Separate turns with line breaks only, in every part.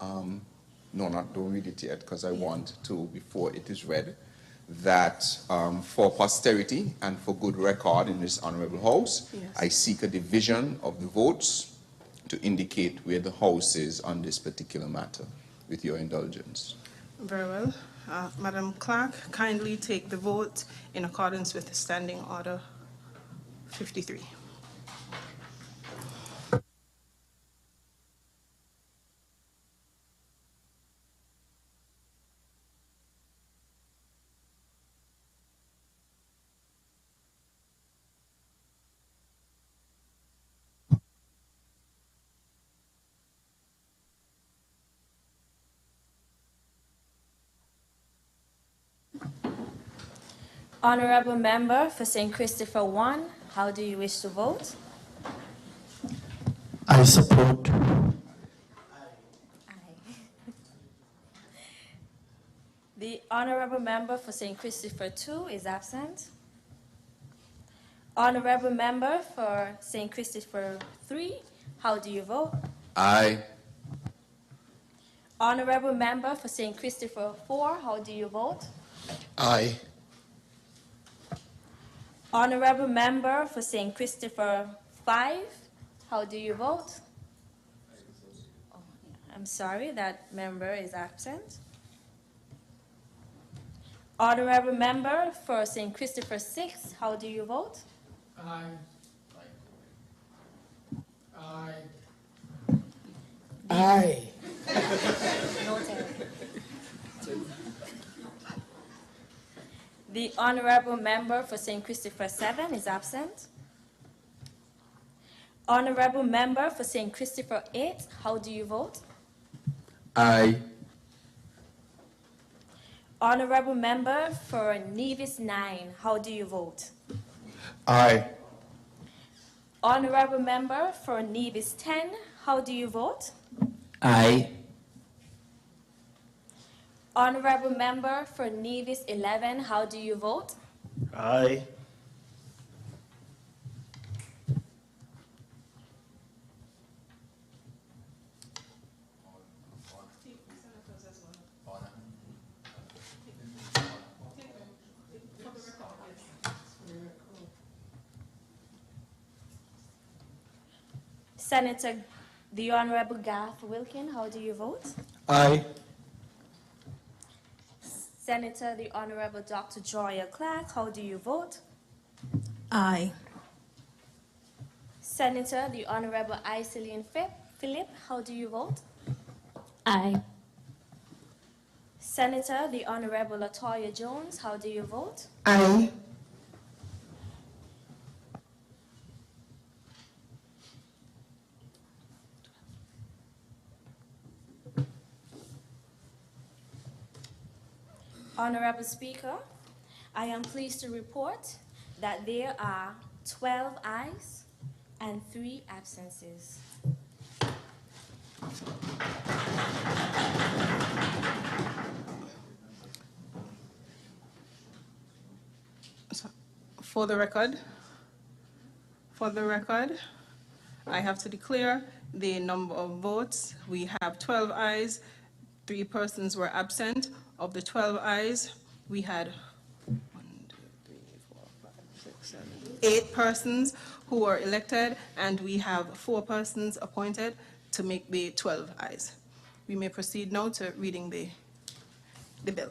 no, don't read it yet, because I want to, before it is read, that for posterity and for good record in this honorable house, I seek a division of the votes to indicate where the house is on this particular matter, with your indulgence.
Very well. Madam Clerk, kindly take the vote in accordance with Standing Order 53.
Honorable Member for St. Christopher 1, how do you wish to vote?
I support.
Aye. The Honorable Member for St. Christopher 2 is absent. Honorable Member for St. Christopher 3, how do you vote?
Aye.
Honorable Member for St. Christopher 4, how do you vote?
Aye.
Honorable Member for St. Christopher 5, how do you vote? Oh, I'm sorry, that member is absent. Honorable Member for St. Christopher 6, how do you vote?
Aye. Aye. Aye.
Noted. The Honorable Member for St. Christopher 7 is absent. Honorable Member for St. Christopher 8, how do you vote?
Aye.
Honorable Member for Nevis 9, how do you vote?
Aye.
Honorable Member for Nevis 10, how do you vote?
Aye.
Honorable Member for Nevis 11, how do you vote?
Aye.
Senator, the Honorable Garth Wilkin, how do you vote?
Aye.
Senator, the Honorable Dr. Joya Clark, how do you vote?
Aye.
Senator, the Honorable Iselin Philip, how do you vote?
Aye.
Senator, the Honorable Latoya Jones, how do you vote?
Aye.
Honorable Speaker, I am pleased to report that there are 12 ayes and 3 absences.
For the record, I have to declare the number of votes. We have 12 ayes, 3 persons were absent. Of the 12 ayes, we had 8 persons who were elected, and we have 4 persons appointed to make the 12 ayes. We may proceed now to reading the bill.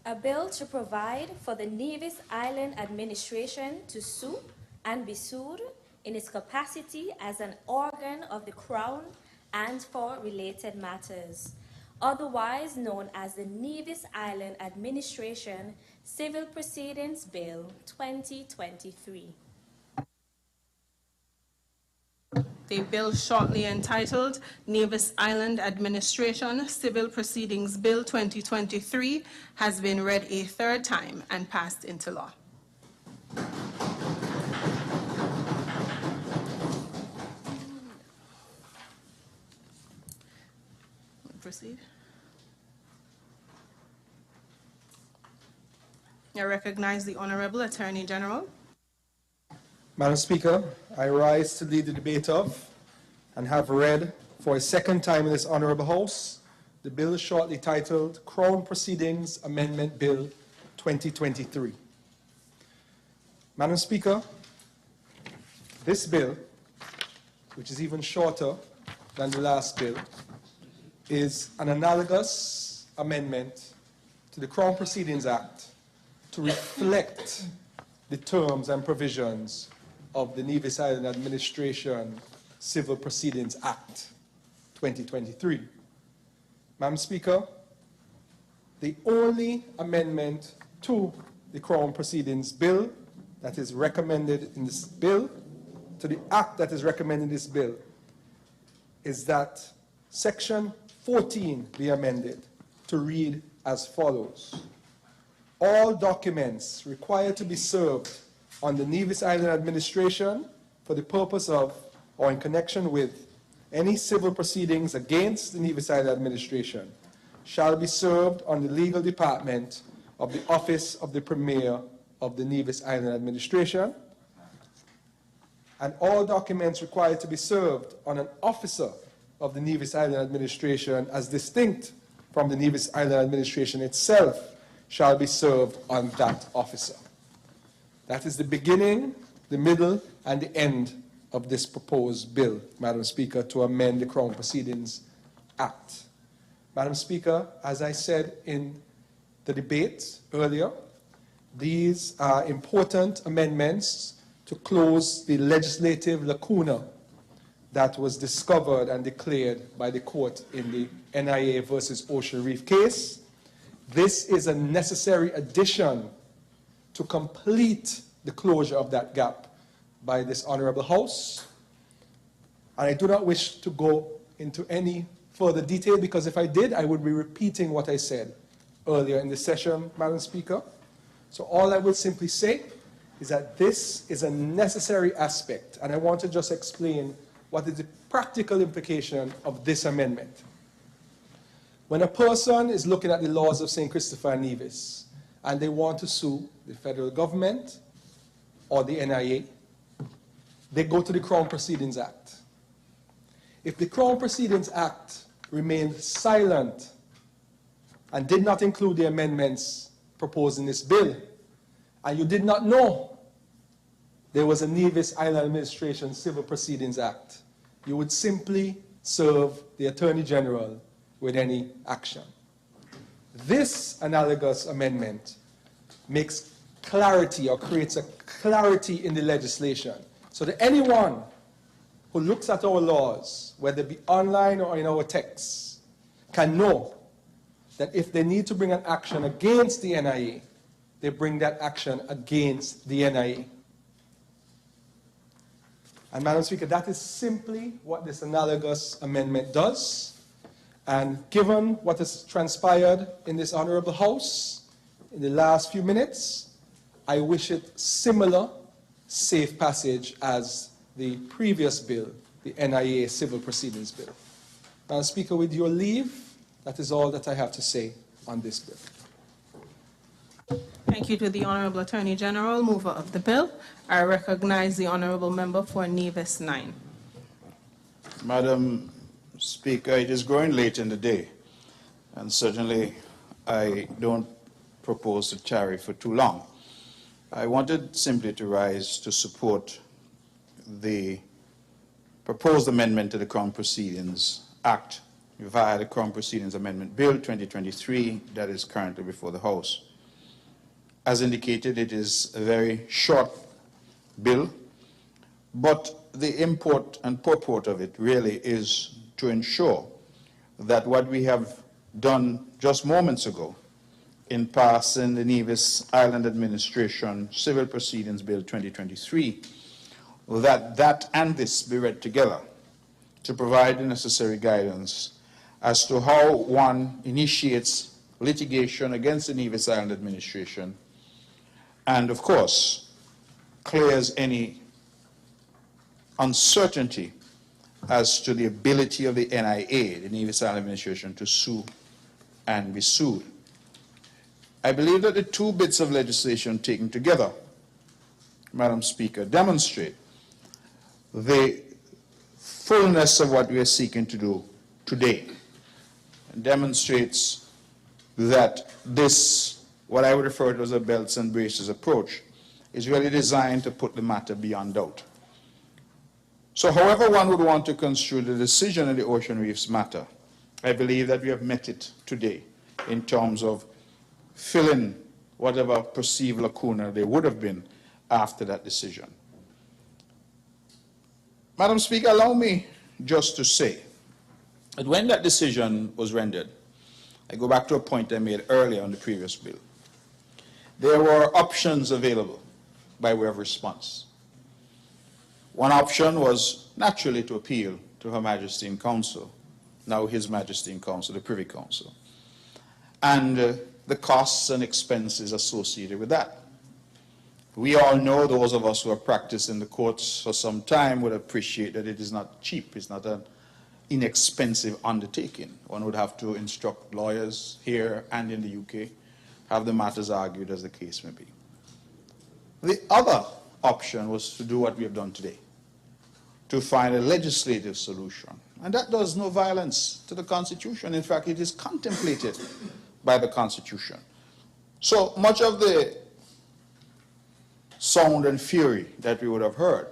A bill to provide for the Nevis Island Administration to sue and be sued in its capacity as an organ of the Crown and for related matters, otherwise known as the Nevis Island Administration Civil Proceedings Bill 2023.
The bill shortly entitled Nevis Island Administration Civil Proceedings Bill 2023 has been read a 3rd time and passed into law. Proceed. I recognize the Honorable Attorney General.
Madam Speaker, I rise to lead the debate of and have read for a second time in this Honorable House the bill shortly titled Crown Proceedings Amendment Bill 2023. Madam Speaker, this bill, which is even shorter than the last bill, is an analogous amendment to the Crown Proceedings Act to reflect the terms and provisions of the Nevis Island Administration Civil Proceedings Act 2023. Madam Speaker, the only amendment to the Crown Proceedings Bill that is recommended in this bill, to the act that is recommended in this bill, is that Section 14 be amended to read as follows. All documents required to be served on the Nevis Island Administration for the purpose of or in connection with any civil proceedings against the Nevis Island Administration shall be served on the legal department of the Office of the Premier of the Nevis Island Administration, and all documents required to be served on an officer of the Nevis Island Administration as distinct from the Nevis Island Administration itself shall be served on that officer. That is the beginning, the middle, and the end of this proposed bill, Madam Speaker, to amend the Crown Proceedings Act. Madam Speaker, as I said in the debate earlier, these are important amendments to close the legislative lacuna that was discovered and declared by the court in the NIA versus Ocean Reef case. This is a necessary addition to complete the closure of that gap by this Honorable House. And I do not wish to go into any further detail, because if I did, I would be repeating what I said earlier in the session, Madam Speaker. So all I will simply say is that this is a necessary aspect, and I want to just explain what is the practical implication of this amendment. When a person is looking at the laws of St. Christopher and Nevis and they want to sue the federal government or the NIA, they go to the Crown Proceedings Act. If the Crown Proceedings Act remained silent and did not include the amendments proposed in this bill, and you did not know there was a Nevis Island Administration Civil Proceedings Act, you would simply serve the Attorney General with any action. This analogous amendment makes clarity, or creates a clarity in the legislation, so that anyone who looks at our laws, whether it be online or in our texts, can know that if they need to bring an action against the NIA, they bring that action against the NIA. And Madam Speaker, that is simply what this analogous amendment does. And given what has transpired in this Honorable House in the last few minutes, I wish it similar safe passage as the previous bill, the NIA Civil Proceedings Bill. Madam Speaker, with your leave, that is all that I have to say on this bill.
Thank you to the Honorable Attorney General, mover of the bill. I recognize the Honorable Member for Nevis 9.
Madam Speaker, it is growing late in the day, and certainly I don't propose to tarry for too long. I wanted simply to rise to support the proposed amendment to the Crown Proceedings Act via the Crown Proceedings Amendment Bill 2023 that is currently before the House. As indicated, it is a very short bill, but the import and purport of it really is to ensure that what we have done just moments ago in passing the Nevis Island Administration Civil Proceedings Bill 2023, that and this be read together to provide the necessary guidance as to how one initiates litigation against the Nevis Island Administration and, of course, clears any uncertainty as to the ability of the NIA, the Nevis Island Administration, to sue and be sued. I believe that the two bits of legislation taken together, Madam Speaker, demonstrate the fullness of what we are seeking to do today, and demonstrates that this, what I would refer to as a belts and braces approach, is really designed to put the matter beyond doubt. So however one would want to construe the decision in the Ocean Reefs matter, I believe that we have met it today in terms of filling whatever perceived lacuna there would have been after that decision. Madam Speaker, allow me just to say that when that decision was rendered, I go back to a point I made earlier on the previous bill, there were options available by way of response. One option was naturally to appeal to Her Majesty in Council, now His Majesty in Council, the Privy Council, and the costs and expenses associated with that. We all know, those of us who have practiced in the courts for some time would appreciate that it is not cheap, it's not an inexpensive undertaking. One would have to instruct lawyers here and in the UK, have the matters argued as the case may be. The other option was to do what we have done today, to find a legislative solution. And that does no violence to the Constitution. In fact, it is contemplated by the Constitution. So much of the sound and fury that we would have heard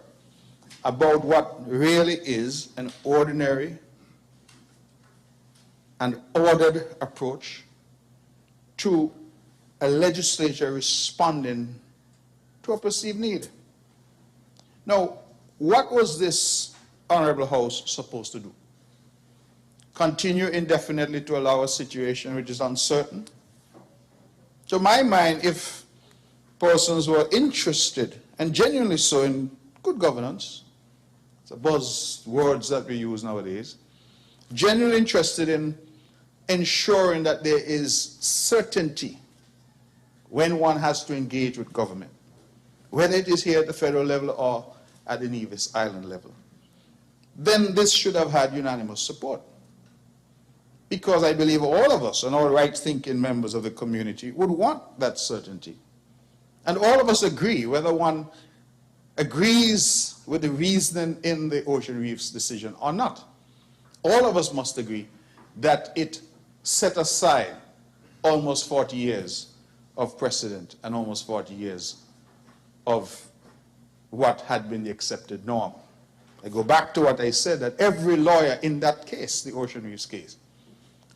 about what really is an ordinary and ordered approach to a legislature responding to a perceived need. Now, what was this Honorable House supposed to do? Continue indefinitely to allow a situation which is uncertain? To my mind, if persons were interested, and genuinely so, in good governance, it's a buzzwords that we use nowadays, genuinely interested in ensuring that there is certainty when one has to engage with government, whether it is here at the federal level or at the Nevis Island level, then this should have had unanimous support. Because I believe all of us and all right-thinking members of the community would want that certainty. And all of us agree, whether one agrees with the reasoning in the Ocean Reefs decision or not. All of us must agree that it set aside almost 40 years of precedent and almost 40 years of what had been the accepted norm. I go back to what I said, that every lawyer in that case, the Ocean Reefs case,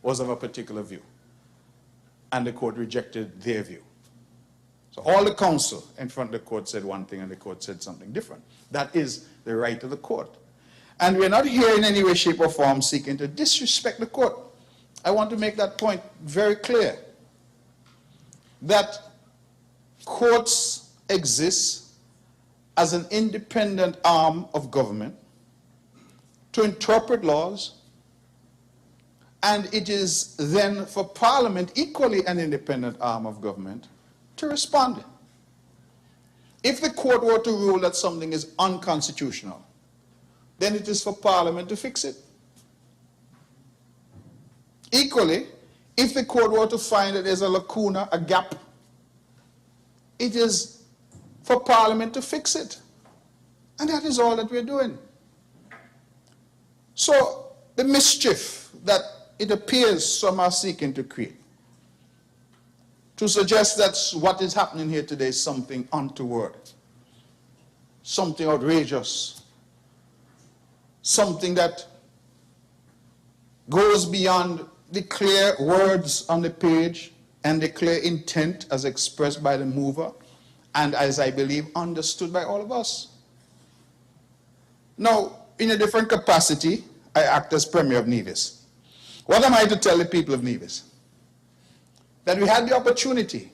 was of a particular view, and the court rejected their view. So all the counsel in front of the court said one thing and the court said something different. That is the right of the court. And we're not here in any way, shape, or form seeking to disrespect the court. I want to make that point very clear, that courts exist as an independent arm of government to interpret laws, and it is then for Parliament, equally an independent arm of government, to respond. If the court were to rule that something is unconstitutional, then it is for Parliament to fix it. Equally, if the court were to find that there's a lacuna, a gap, it is for Parliament to fix it. And that is all that we're doing. So the mischief that it appears some are seeking to create, to suggest that what is happening here today is something untoward, something outrageous, something that goes beyond the clear words on the page and the clear intent as expressed by the mover and, as I believe, understood by all of us. Now, in a different capacity, I act as Premier of Nevis. What am I to tell the people of Nevis? That we had the opportunity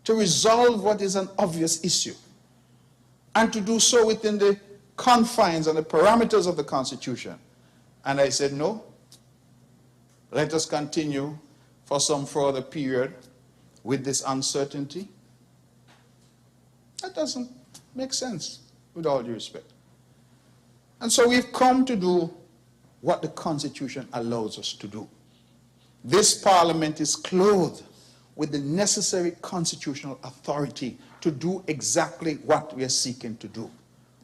to resolve what is an obvious issue, and to do so within the confines and the parameters of the Constitution. And I said, no, let us continue for some further period with this uncertainty. That doesn't make sense, with all due respect. And so we've come to do what the Constitution allows us to do. This Parliament is clothed with the necessary constitutional authority to do exactly what we are seeking to do.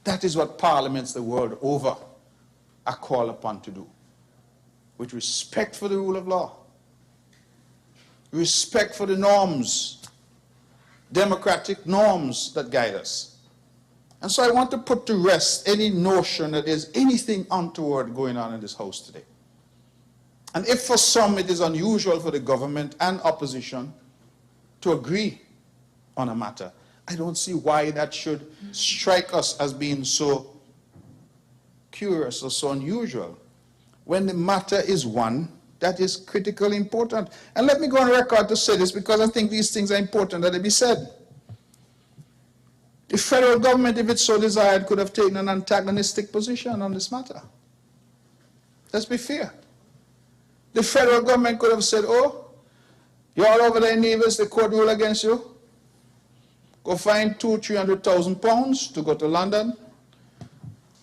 That is what parliaments the world over are called upon to do, with respect for the rule of law, respect for the norms, democratic norms that guide us. And so I want to put to rest any notion that there's anything untoward going on in this house today. And if for some it is unusual for the government and opposition to agree on a matter, I don't see why that should strike us as being so curious or so unusual, when the matter is one that is critically important. And let me go on record to say this, because I think these things are important that they be said. The federal government, if it so desired, could have taken an antagonistic position on this matter. Let's be fair. The federal government could have said, oh, you're all over there in Nevis, the court rule against you. Go find £200,000-300,000 to go to London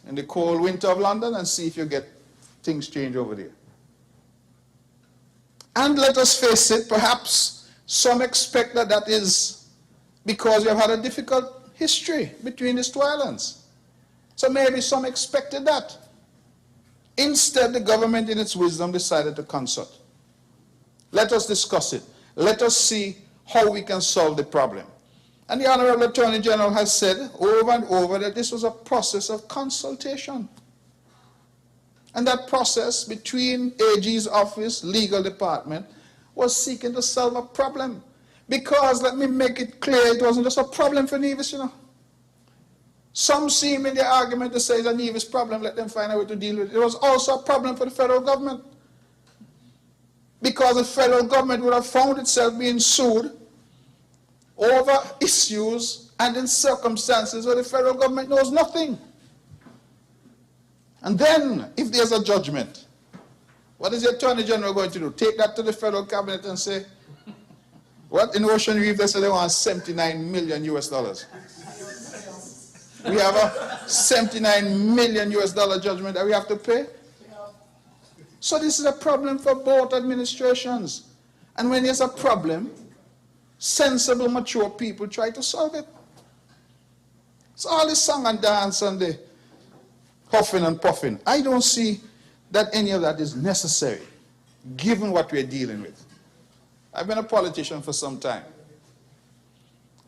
in the cold winter of London and see if you get things changed over there. And let us face it, perhaps some expect that that is because we have had a difficult history between these two islands. So maybe some expected that. Instead, the government in its wisdom decided to consult. Let us discuss it. Let us see how we can solve the problem. And the Honorable Attorney General has said over and over that this was a process of consultation. And that process between AG's office, legal department, was seeking to solve a problem. Because, let me make it clear, it wasn't just a problem for Nevis, you know. Some seem in their argument to say it's a Nevis problem, let them find a way to deal with it. It was also a problem for the federal government. Because the federal government would have found itself being sued over issues and in circumstances where the federal government knows nothing. And then, if there's a judgment, what is the Attorney General going to do? Take that to the federal cabinet and say, what? In Ocean Reef, they say they want $79 million. We have a $79 million judgment that we have to pay. So this is a problem for both administrations. And when there's a problem, sensible, mature people try to solve it. So all this song and dance and the huffing and puffing, I don't see that any of that is necessary, given what we're dealing with. I've been a politician for some time,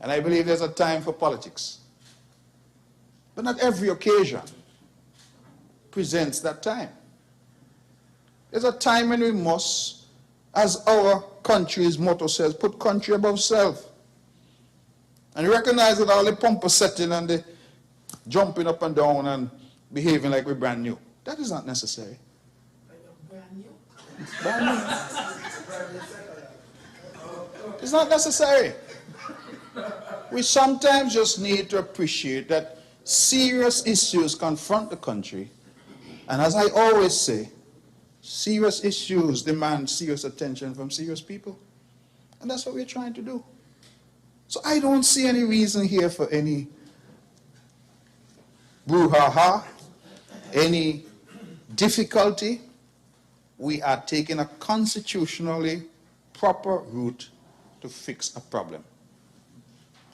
and I believe there's a time for politics. But not every occasion presents that time. There's a time when we must, as our country's motto says, put country above self. And recognize that all the pumper setting and the jumping up and down and behaving like we're brand new, that is not necessary. Brand new? Brand new. It's not necessary. We sometimes just need to appreciate that serious issues confront the country. And as I always say, serious issues demand serious attention from serious people. And that's what we're trying to do. So I don't see any reason here for any brouhaha, any difficulty. We are taking a constitutionally proper route to fix a problem.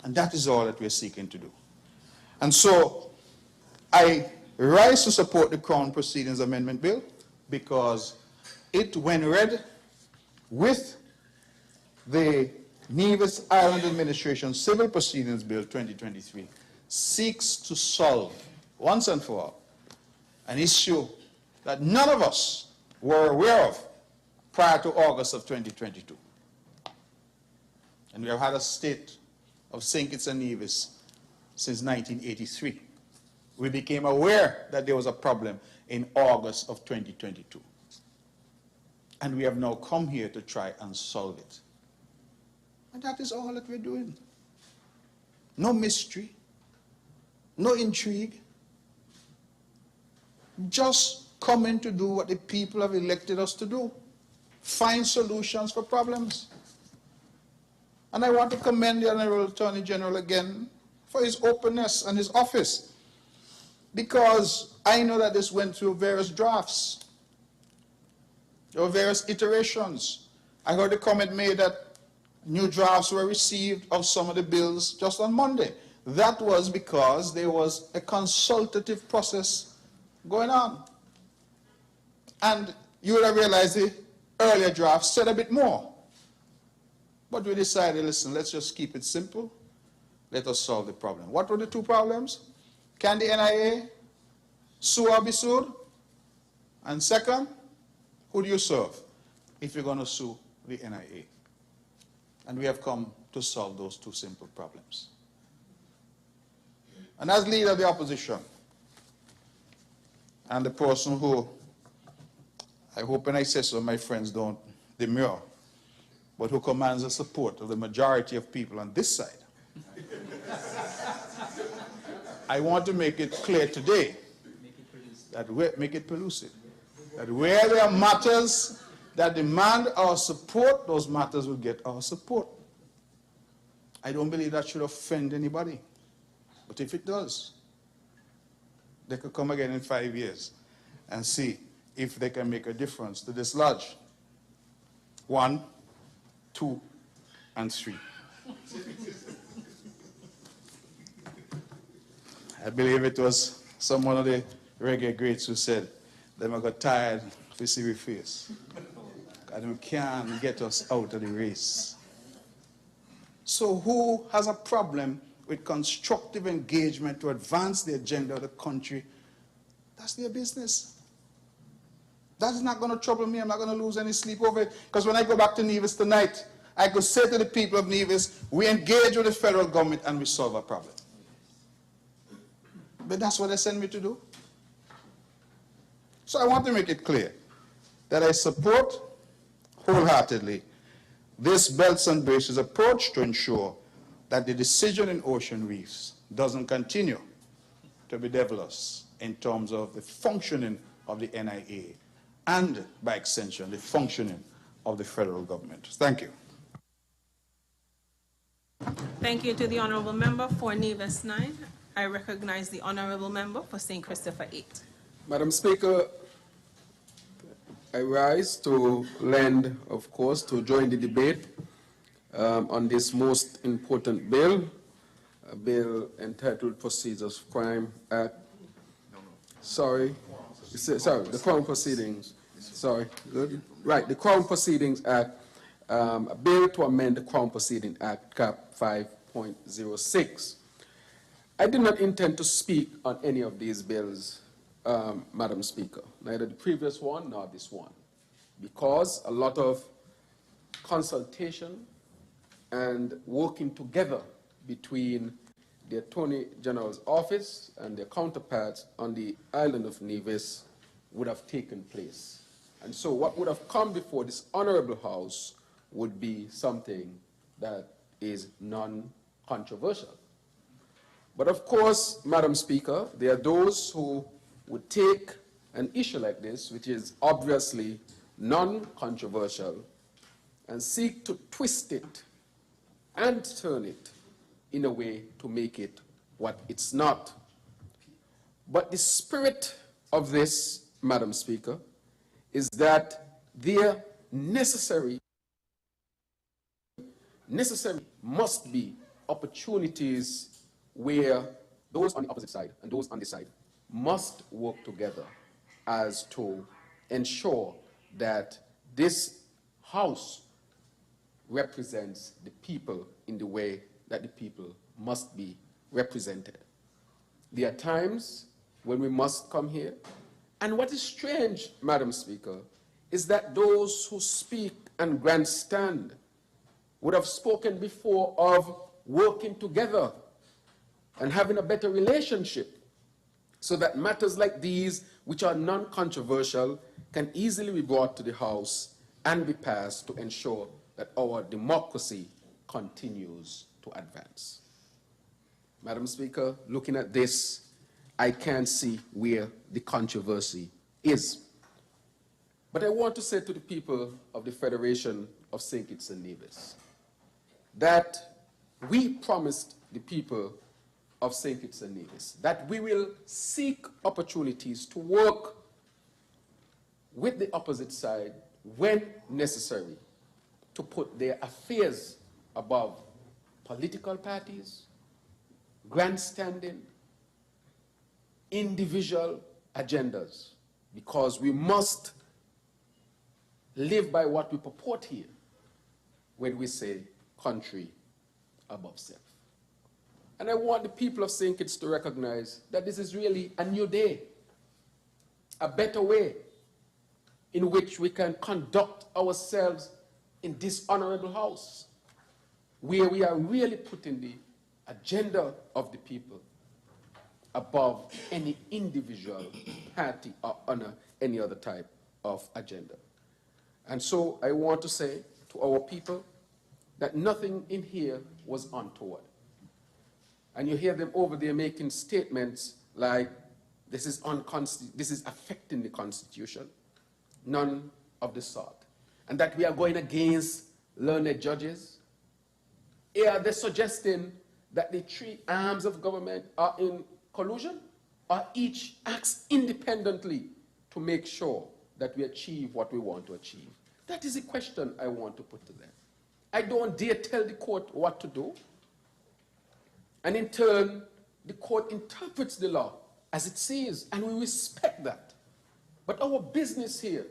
And that is all that we're seeking to do. And so I rise to support the Crown Proceedings Amendment Bill because it, when read with the Nevis Island Administration Civil Proceedings Bill 2023, seeks to solve once and for all an issue that none of us were aware of prior to August of 2022. And we have had a state of St. Kitts and Nevis since 1983. We became aware that there was a problem in August of 2022. And we have now come here to try and solve it. And that is all that we're doing. No mystery, no intrigue. Just coming to do what the people have elected us to do. Find solutions for problems. And I want to commend the Honorable Attorney General again for his openness and his office, because I know that this went through various drafts. There were various iterations. I heard the comment made that new drafts were received of some of the bills just on Monday. That was because there was a consultative process going on. And you would have realized the earlier draft said a bit more. But we decided, listen, let's just keep it simple. Let us solve the problem. What were the two problems? Can the NIA sue or be sued? And second, who do you serve if you're going to sue the NIA? And we have come to solve those two simple problems. And as leader of the opposition, and the person who, I hope when I say so, my friends don't demur, but who commands the support of the majority of people on this side, I want to make it clear today that make it pellucid, that where there are matters that demand our support, those matters will get our support. I don't believe that should offend anybody. But if it does, they could come again in 5 years and see if they can make a difference to this lodge. 1, 2, and 3. I believe it was someone of the reggae greats who said, they got tired to see we face. And we can't get us out of the race. So who has a problem with constructive engagement to advance the agenda of the country? That's their business. That is not going to trouble me. I'm not going to lose any sleep over it. Because when I go back to Nevis tonight, I could say to the people of Nevis, we engage with the federal government and we solve our problem. But that's what they send me to do. So I want to make it clear that I support wholeheartedly this Belts and Braces approach to ensure that the decision in Ocean Reefs doesn't continue to be devilous in terms of the functioning of the NIA and, by extension, the functioning of the federal government. Thank you.
Thank you to the honorable member for Nevis 9. I recognize the honorable member for St. Christopher 8.
Madam Speaker, I rise to lend, of course, to join the debate on this most important bill, a bill entitled Proceeds of Crime Act. Sorry, the Crown Proceedings. Sorry, good. Right, the Crown Proceedings Act, a bill to amend the Crown Proceeding Act, Cap 5.06. I did not intend to speak on any of these bills, Madam Speaker, neither the previous one nor this one, because a lot of consultation and working together between the Attorney General's office and their counterparts on the island of Nevis would have taken place. And so what would have come before this honorable House would be something that is non-controversial. But of course, Madam Speaker, there are those who would take an issue like this, which is obviously non-controversial, and seek to twist it and turn it in a way to make it what it's not. But the spirit of this, Madam Speaker, is that there necessary must be opportunities where those on the opposite side and those on this side must work together as to ensure that this House represents the people in the way that the people must be represented. There are times when we must come here, and what is strange, Madam Speaker, is that those who speak and grandstand would have spoken before of working together and having a better relationship so that matters like these, which are non-controversial, can easily be brought to the House and be passed to ensure that our democracy continues to advance. Madam Speaker, looking at this, I can't see where the controversy is. But I want to say to the people of the Federation of St. Kitts and Nevis that we promised the people of St. Kitts and Nevis that we will seek opportunities to work with the opposite side when necessary to put their affairs above political parties, grandstanding, individual agendas, because we must live by what we purport here when we say country above self. And I want the people of St. Kitts to recognize that this is really a new day, a better way in which we can conduct ourselves in this honorable house, where we are really putting the agenda of the people above any individual party or any other type of agenda. And so I want to say to our people that nothing in here was untoward. And you hear them over there making statements like, this is affecting the Constitution. None of the sort. And that we are going against learned judges. Are they suggesting that the three arms of government are in collusion, or each acts independently to make sure that we achieve what we want to achieve? That is a question I want to put to them. I don't dare tell the court what to do. And in turn, the court interprets the law as it sees, and we respect that. But our business here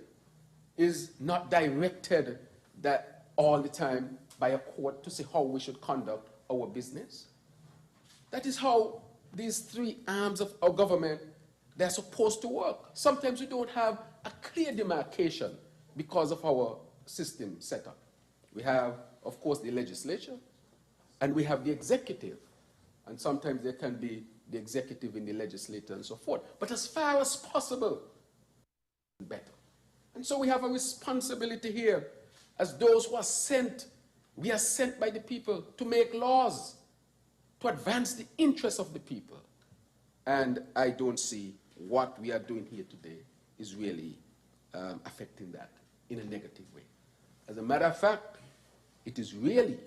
is not directed that all the time by a court to say how we should conduct our business. That is how these three arms of our government, they're supposed to work. Sometimes we don't have a clear demarcation because of our system setup. We have, of course, the legislature, and we have the executive. And sometimes there can be the executive in the legislature and so forth. But as far as possible, better. And so we have a responsibility here as those who are sent. We are sent by the people to make laws, to advance the interests of the people. And I don't see what we are doing here today is really affecting that in a negative way. As a matter of fact, it is really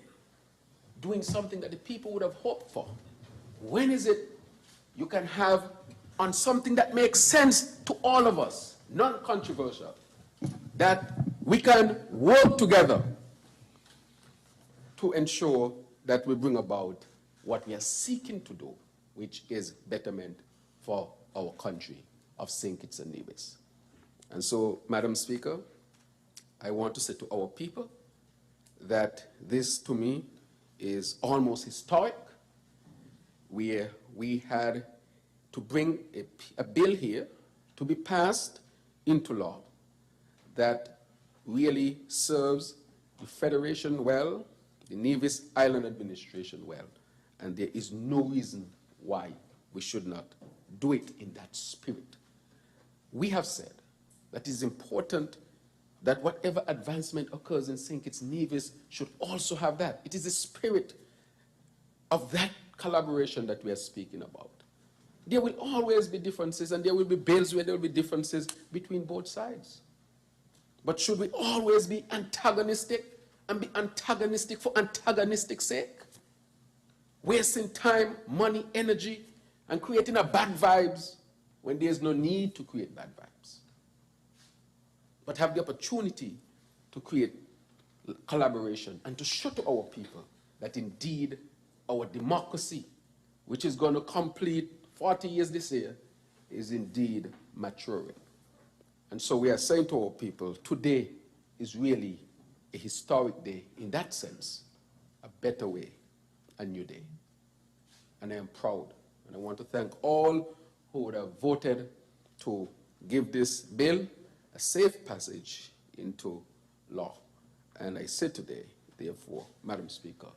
doing something that the people would have hoped for. When is it you can have on something that makes sense to all of us, non-controversial, that we can work together to ensure that we bring about what we are seeking to do, which is betterment for our country of St. Kitts and Nevis. And so, Madam Speaker, I want to say to our people that this, to me, is almost historic, where we had to bring a bill here to be passed into law that really serves the Federation well, the Nevis Island administration well, and there is no reason why we should not do it in that spirit. We have said that it is important that whatever advancement occurs in St. Kitts Nevis should also have that. It is the spirit of that collaboration that we are speaking about. There will always be differences, and there will be bills where there will be differences between both sides. But should we always be antagonistic and be antagonistic for antagonistic sake? Wasting time, money, energy, and creating a bad vibes when there's no need to create bad vibes. But have the opportunity to create collaboration and to show to our people that indeed our democracy, which is going to complete 40 years this year, is indeed maturing. And so we are saying to our people, today is really a historic day in that sense, a better way, a new day. And I am proud, and I want to thank all who would have voted to give this bill a safe passage into law. And I say today, therefore, Madam Speaker,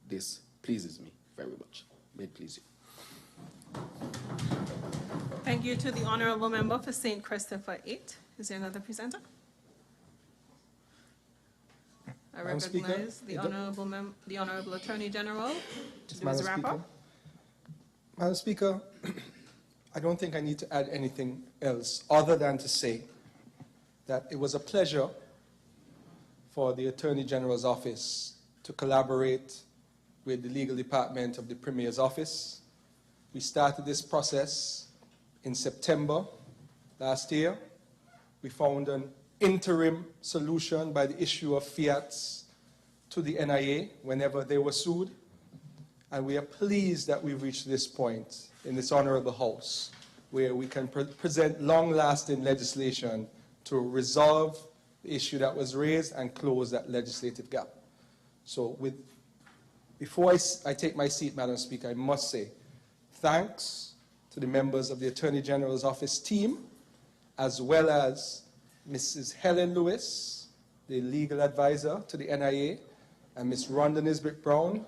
this pleases me very much. May it please you.
Thank you to the Honourable Member for St. Christopher 8. Is there another presenter? I
Madam Speaker,
recognize the Honourable Attorney General to do his
Madam
wrap-up.
Speaker. Madam Speaker, I don't think I need to add anything else other than to say that it was a pleasure for the Attorney General's office to collaborate with the legal department of the Premier's office. We started this process in September last year. We found an interim solution by the issue of fiats to the NIA whenever they were sued. And we are pleased that we've reached this point in this honorable House where we can present long-lasting legislation to resolve the issue that was raised and close that legislative gap. So before I take my seat, Madam Speaker, I must say thanks to the members of the Attorney General's office team, as well as Mrs. Helen Lewis, the legal advisor to the NIA, and Ms. Rhonda Nisbet Brown,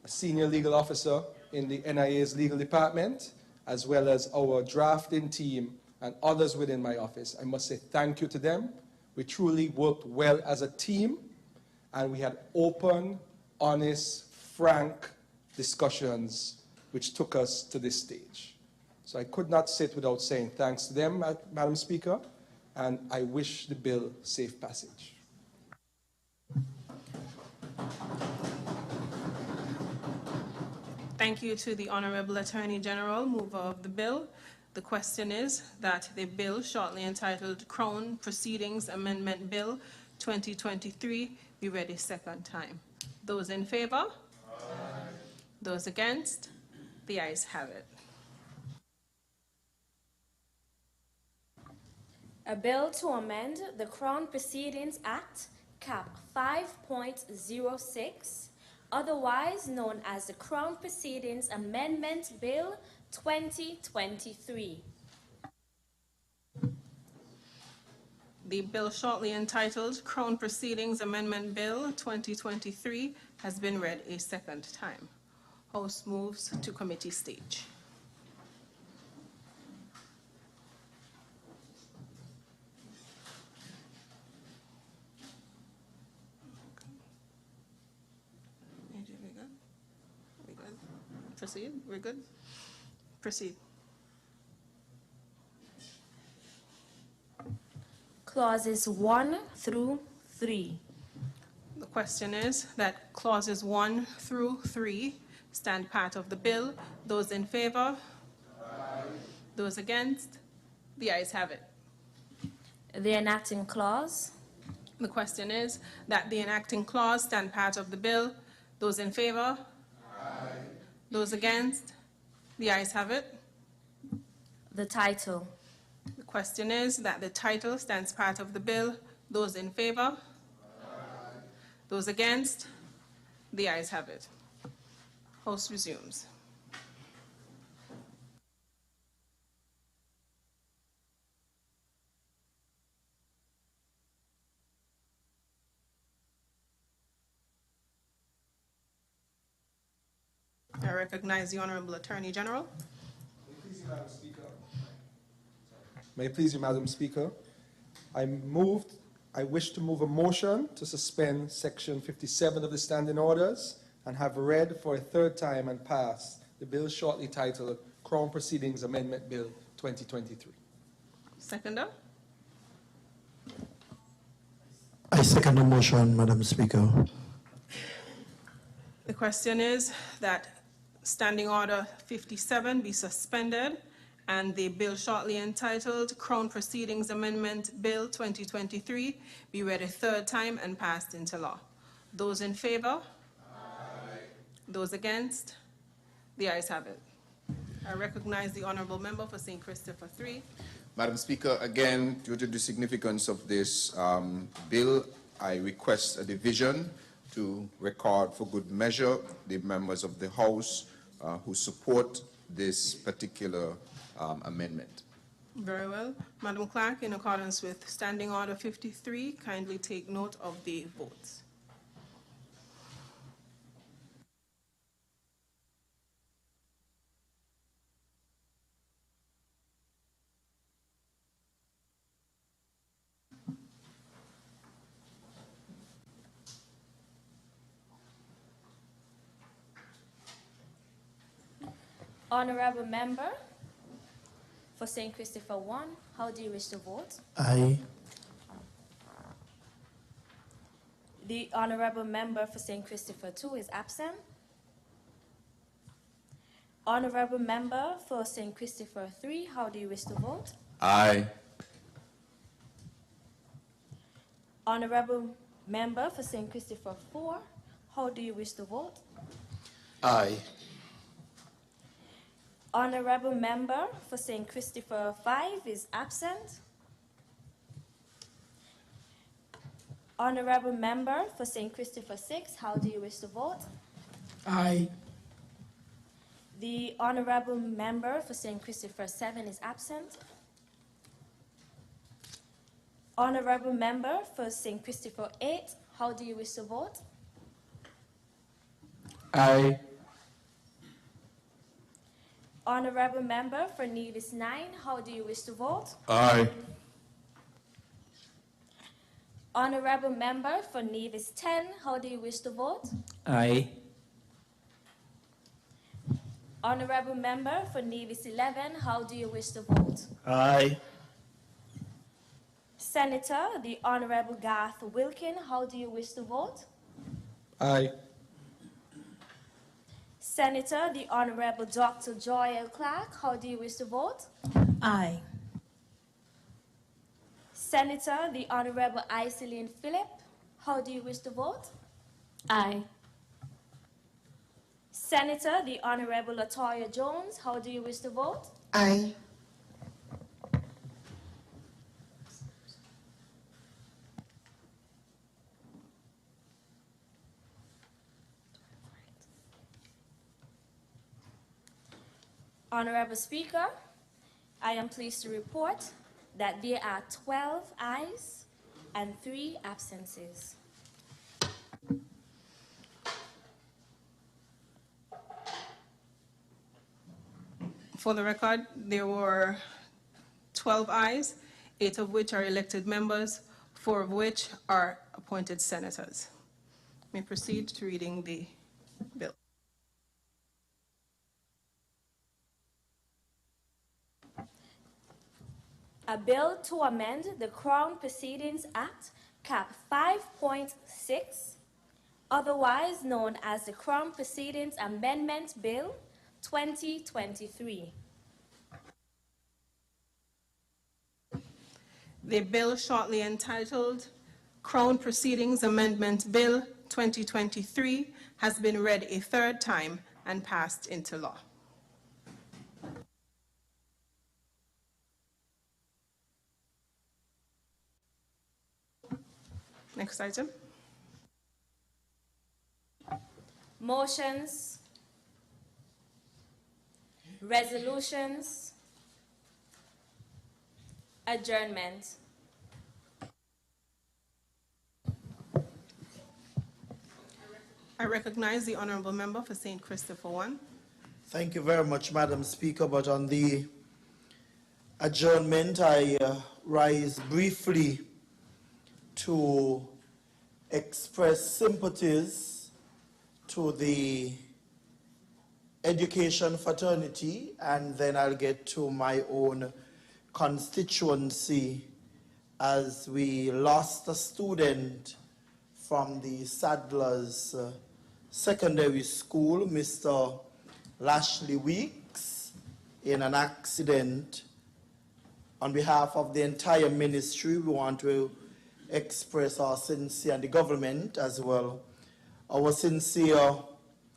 a senior legal officer in the NIA's legal department, as well as our drafting team and others within my office. I must say thank you to them. We truly worked well as a team, and we had open, honest, frank discussions which took us to this stage. So I could not sit without saying thanks to them, Madam Speaker, and I wish the bill safe passage.
Thank you to the Honorable Attorney General, mover of the bill. The question is that the bill shortly entitled Crown Proceedings Amendment Bill 2023 be read a second time. Those in favor? Aye. Those against? The ayes have it.
A bill to amend the Crown Proceedings Act, Cap 5.06, otherwise known as the Crown Proceedings Amendment Bill 2023.
The bill shortly entitled Crown Proceedings Amendment Bill 2023 has been read a second time. House moves to committee stage. We good? Proceed? We're good? Proceed.
Clauses 1 through 3.
The question is that clauses 1 through 3 stand part of the bill. Those in favor? Aye. Those against? The ayes have it.
The enacting clause.
The question is that the enacting clause stand part of the bill. Those in favor? Aye. Those against? The ayes have it.
The title.
The question is that the title stands part of the bill. Those in favor? Aye. Those against? The ayes have it. House resumes. I recognize the Honorable Attorney General.
May it please you, Madam Speaker. I wish to move a motion to suspend Section 57 of the Standing Orders and have read for a third time and pass the bill shortly titled Crown Proceedings Amendment Bill 2023.
Seconder.
I second the motion, Madam Speaker.
The question is that Standing Order 57 be suspended and the bill shortly entitled Crown Proceedings Amendment Bill 2023 be read a third time and passed into law. Those in favor? Aye. Those against? The ayes have it. I recognize the Honorable Member for St. Christopher 3.
Madam Speaker, again, due to the significance of this bill, I request a division to record for good measure the members of the House who support this particular amendment.
Very well. Madam Clerk, in accordance with Standing Order 53, kindly take note of the votes.
Honorable Member for St. Christopher 1, how do you wish to vote?
Aye.
The Honorable Member for St. Christopher 2 is absent. Honorable Member for St. Christopher 3, how do you wish to vote?
Aye.
Honorable Member for St. Christopher 4, how do you wish to vote?
Aye.
Honorable Member for St. Christopher 5 is absent. Honorable Member for St. Christopher 6, how do you wish to vote?
Aye.
The Honorable Member for St. Christopher 7 is absent. Honorable Member for St. Christopher 8, how do you wish to vote?
Aye.
Honorable Member for Nevis 9, how do you wish to vote?
Aye.
Honorable Member for Nevis 10, how do you wish to vote?
Aye.
Honorable Member for Nevis 11, how do you wish to vote?
Aye.
Senator, the Honorable Garth Wilkin, how do you wish to vote?
Aye.
Senator, the Honorable Dr. Joy L. Clark, how do you wish to vote?
Aye.
Senator, the Honorable Iselin Phillip, how do you wish to vote?
Aye.
Senator, the Honorable Latoya Jones, how do you wish to vote?
Aye.
Honorable Speaker, I am pleased to report that there are 12 ayes and 3 absences.
For the record, there were 12 ayes, 8 of which are elected members, 4 of which are appointed senators. May proceed to reading the bill.
A bill to amend the Crown Proceedings Act, Cap 5.6, otherwise known as the Crown Proceedings Amendment Bill 2023.
The bill shortly entitled Crown Proceedings Amendment Bill 2023 has been read a 3rd time and passed into law. Next item.
Motions, resolutions, adjournment.
I recognize the Honorable Member for St. Christopher 1.
Thank you very much, Madam Speaker. But on the adjournment, I rise briefly to express sympathies to the education fraternity, and then I'll get to my own constituency as we lost a student from the Sadler's Secondary School, Mr. Lashley Weeks, in an accident. On behalf of the entire ministry, we want to express our sincere, and the government as well, our sincere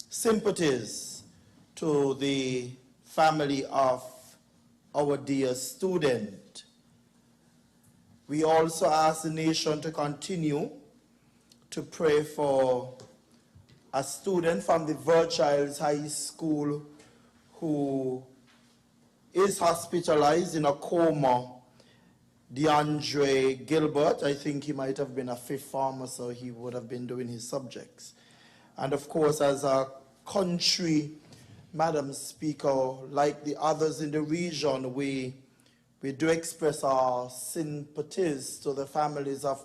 sympathies to the family of our dear student. We also ask the nation to continue to pray for a student from the Virchilds High School who is hospitalized in a coma, DeAndre Gilbert. I think he might have been a 5th former, so he would have been doing his subjects. And of course, as a country, Madam Speaker, like the others in the region, we do express our sympathies to the families of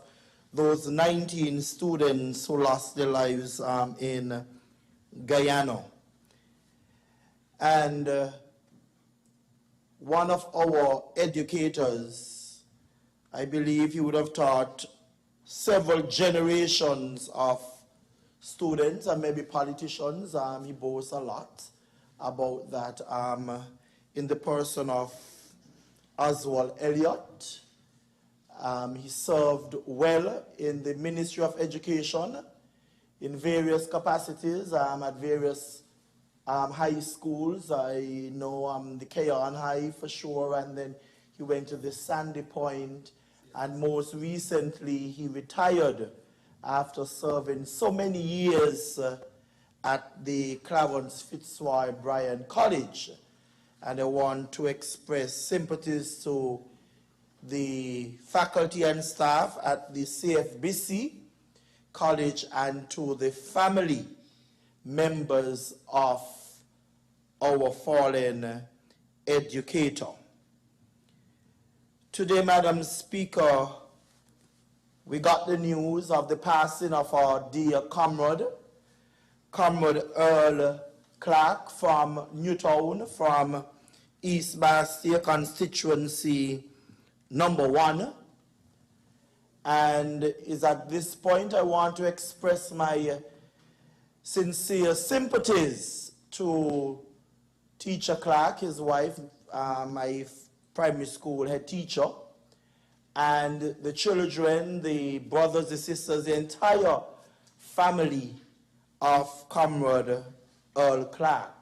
those 19 students who lost their lives in Guyana. And one of our educators, I believe he would have taught several generations of students and maybe politicians. He boasts a lot about that in the person of Oswald Elliott. He served well in the Ministry of Education in various capacities at various high schools. I know the Keon High for sure, and then he went to the Sandy Point, and most recently he retired after serving so many years at the Clarence Fitzroy Bryan College. And I want to express sympathies to the faculty and staff at the CFBC College and to the family members of our fallen educator. Today, Madam Speaker, we got the news of the passing of our dear comrade, Comrade Earl Clark from Newtown, from East Bastia constituency number 1. And is at this point I want to express my sincere sympathies to Teacher Clark, his wife, my primary school head teacher, and the children, the brothers, the sisters, the entire family of Comrade Earl Clark.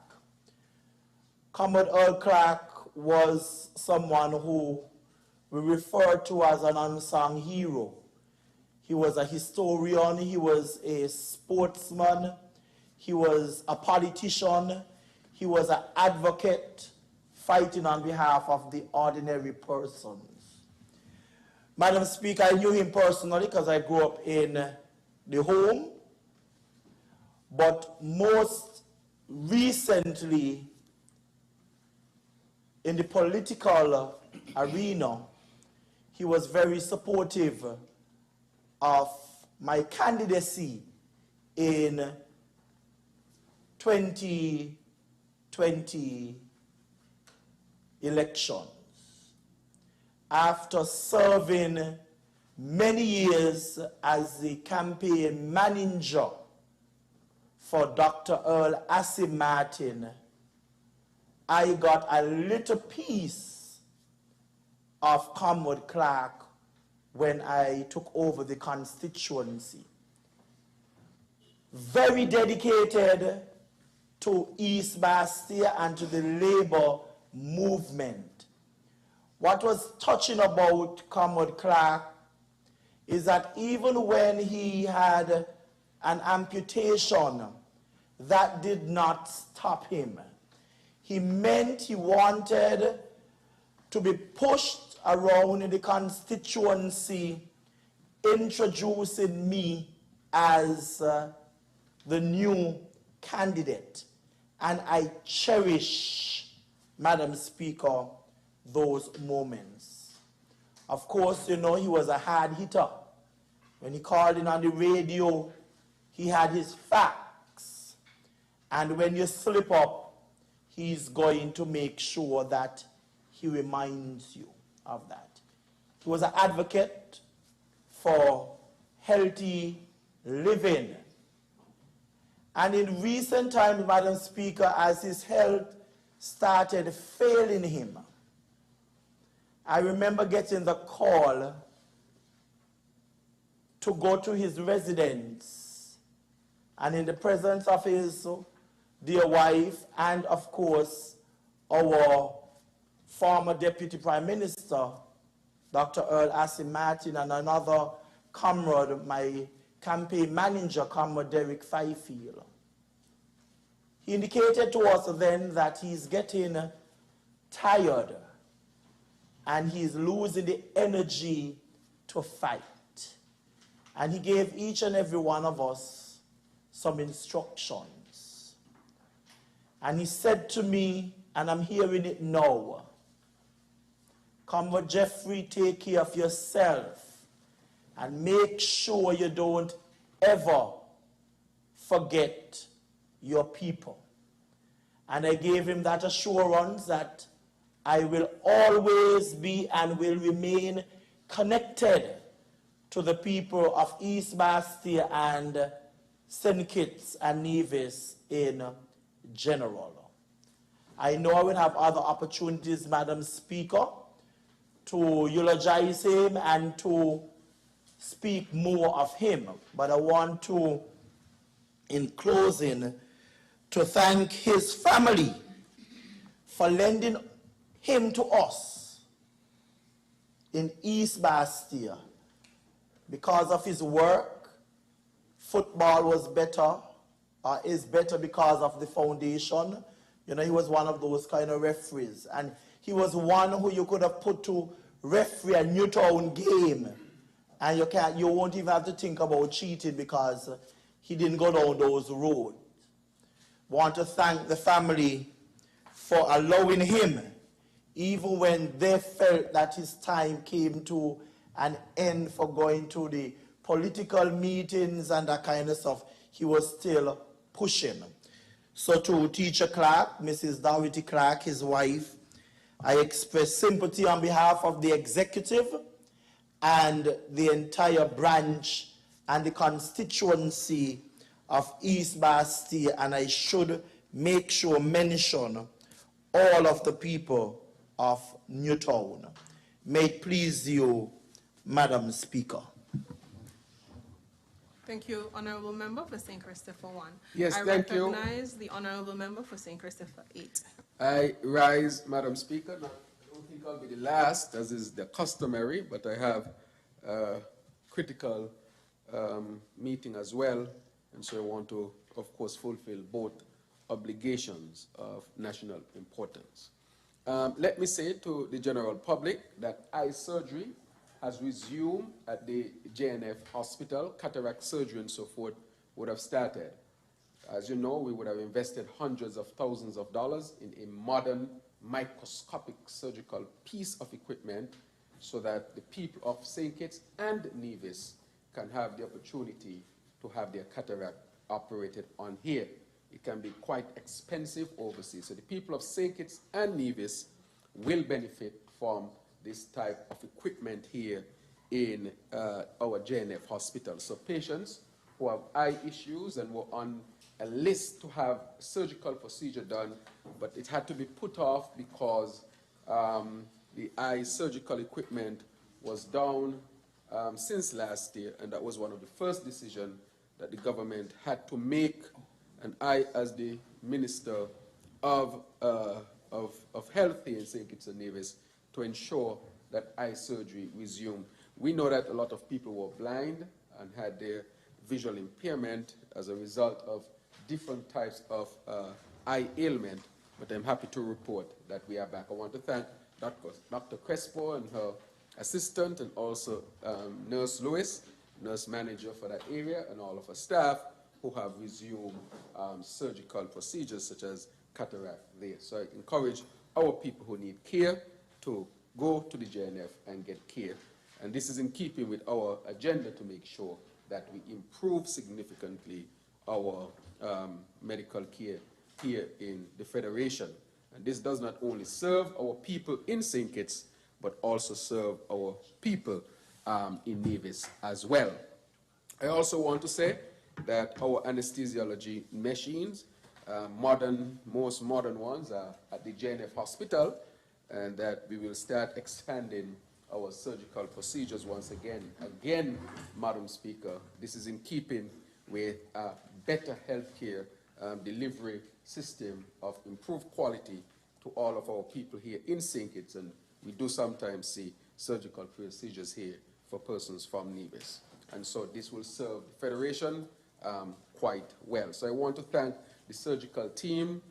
Comrade Earl Clark was someone who we refer to as an unsung hero. He was a historian, he was a sportsman, he was a politician, he was an advocate fighting on behalf of the ordinary persons. Madam Speaker, I knew him personally because I grew up in the home, but most recently in the political arena, he was very supportive of my candidacy in 2020 elections. After serving many years as the campaign manager for Dr. Earl Assi Martin, I got a little piece of Comrade Clark when I took over the constituency. Very dedicated to East Bastia and to the labor movement. What was touching about Comrade Clark is that even when he had an amputation, that did not stop him. He wanted to be pushed around in the constituency, introducing me as the new candidate. And I cherish, Madam Speaker, those moments. Of course, you know, he was a hard hitter. When he called in on the radio, he had his facts. And when you slip up, he's going to make sure that he reminds you of that. He was an advocate for healthy living. And in recent times, Madam Speaker, as his health started failing him, I remember getting the call to go to his residence, and in the presence of his dear wife and, of course, our former Deputy Prime Minister, Dr. Earl Assi Martin, and another comrade, my campaign manager, Comrade Derek Fifield. He indicated to us then that he's getting tired and he's losing the energy to fight. And he gave each and every one of us some instructions. And he said to me, and I'm hearing it now, Comrade Jeffrey, take care of yourself and make sure you don't ever forget your people. And I gave him that assurance that I will always be and will remain connected to the people of East Bastia and St. Kitts and Nevis in general. I know I will have other opportunities, Madam Speaker, to eulogize him and to speak more of him. But I want to, in closing, to thank his family for lending him to us in East Bastia because of his work, football was better, is better because of the foundation. You know, he was one of those kind of referees. And he was one who you could have put to referee a Newtown game. And you won't even have to think about cheating because he didn't go down those roads. Want to thank the family for allowing him, even when they felt that his time came to an end for going to the political meetings and that kind of stuff, he was still pushing. So to Teacher Clark, Mrs. Dawity Clark, his wife, I express sympathy on behalf of the executive and the entire branch and the constituency of East Bastille, and I should make sure mention all of the people of Newtown. May it please you, Madam Speaker.
Thank you, Honorable Member for St. Christopher 1.
Yes, thank you.
I recognize the Honorable Member for St. Christopher 8.
I rise, Madam Speaker. Now, I don't think I'll be the last, as is the customary, but I have a critical meeting as well, and so I want to, of course, fulfill both obligations of national importance. Let me say to the general public that eye surgery has resumed at the JNF hospital. Cataract surgery and so forth would have started. As you know, we would have invested hundreds of thousands of dollars in a modern microscopic surgical piece of equipment so that the people of St. Kitts and Nevis can have the opportunity to have their cataract operated on here. It can be quite expensive overseas. So the people of St. Kitts and Nevis will benefit from this type of equipment here in our JNF hospital. So patients who have eye issues and were on a list to have surgical procedure done, but it had to be put off because the eye surgical equipment was down since last year, and that was one of the first decisions that the government had to make. And I, as the Minister of Health here in St. Kitts and Nevis, to ensure that eye surgery resumed. We know that a lot of people were blind and had their visual impairment as a result of different types of eye ailment, but I'm happy to report that we are back. I want to thank Dr. Crespo and her assistant, and also Nurse Lewis, nurse manager for that area, and all of her staff who have resumed surgical procedures such as cataract there. So I encourage our people who need care to go to the JNF and get care. And this is in keeping with our agenda to make sure that we improve significantly our medical care here in the Federation. And this does not only serve our people in St. Kitts, but also serve our people in Nevis as well. I also want to say that our anesthesiology machines, most modern ones, are at the JNF hospital, and that we will start expanding our surgical procedures once again. Again, Madam Speaker, this is in keeping with a better healthcare delivery system of improved quality to all of our people here in St. Kitts, and we do sometimes see surgical procedures here for persons from Nevis. And so this will serve the Federation quite well. So I want to thank the surgical team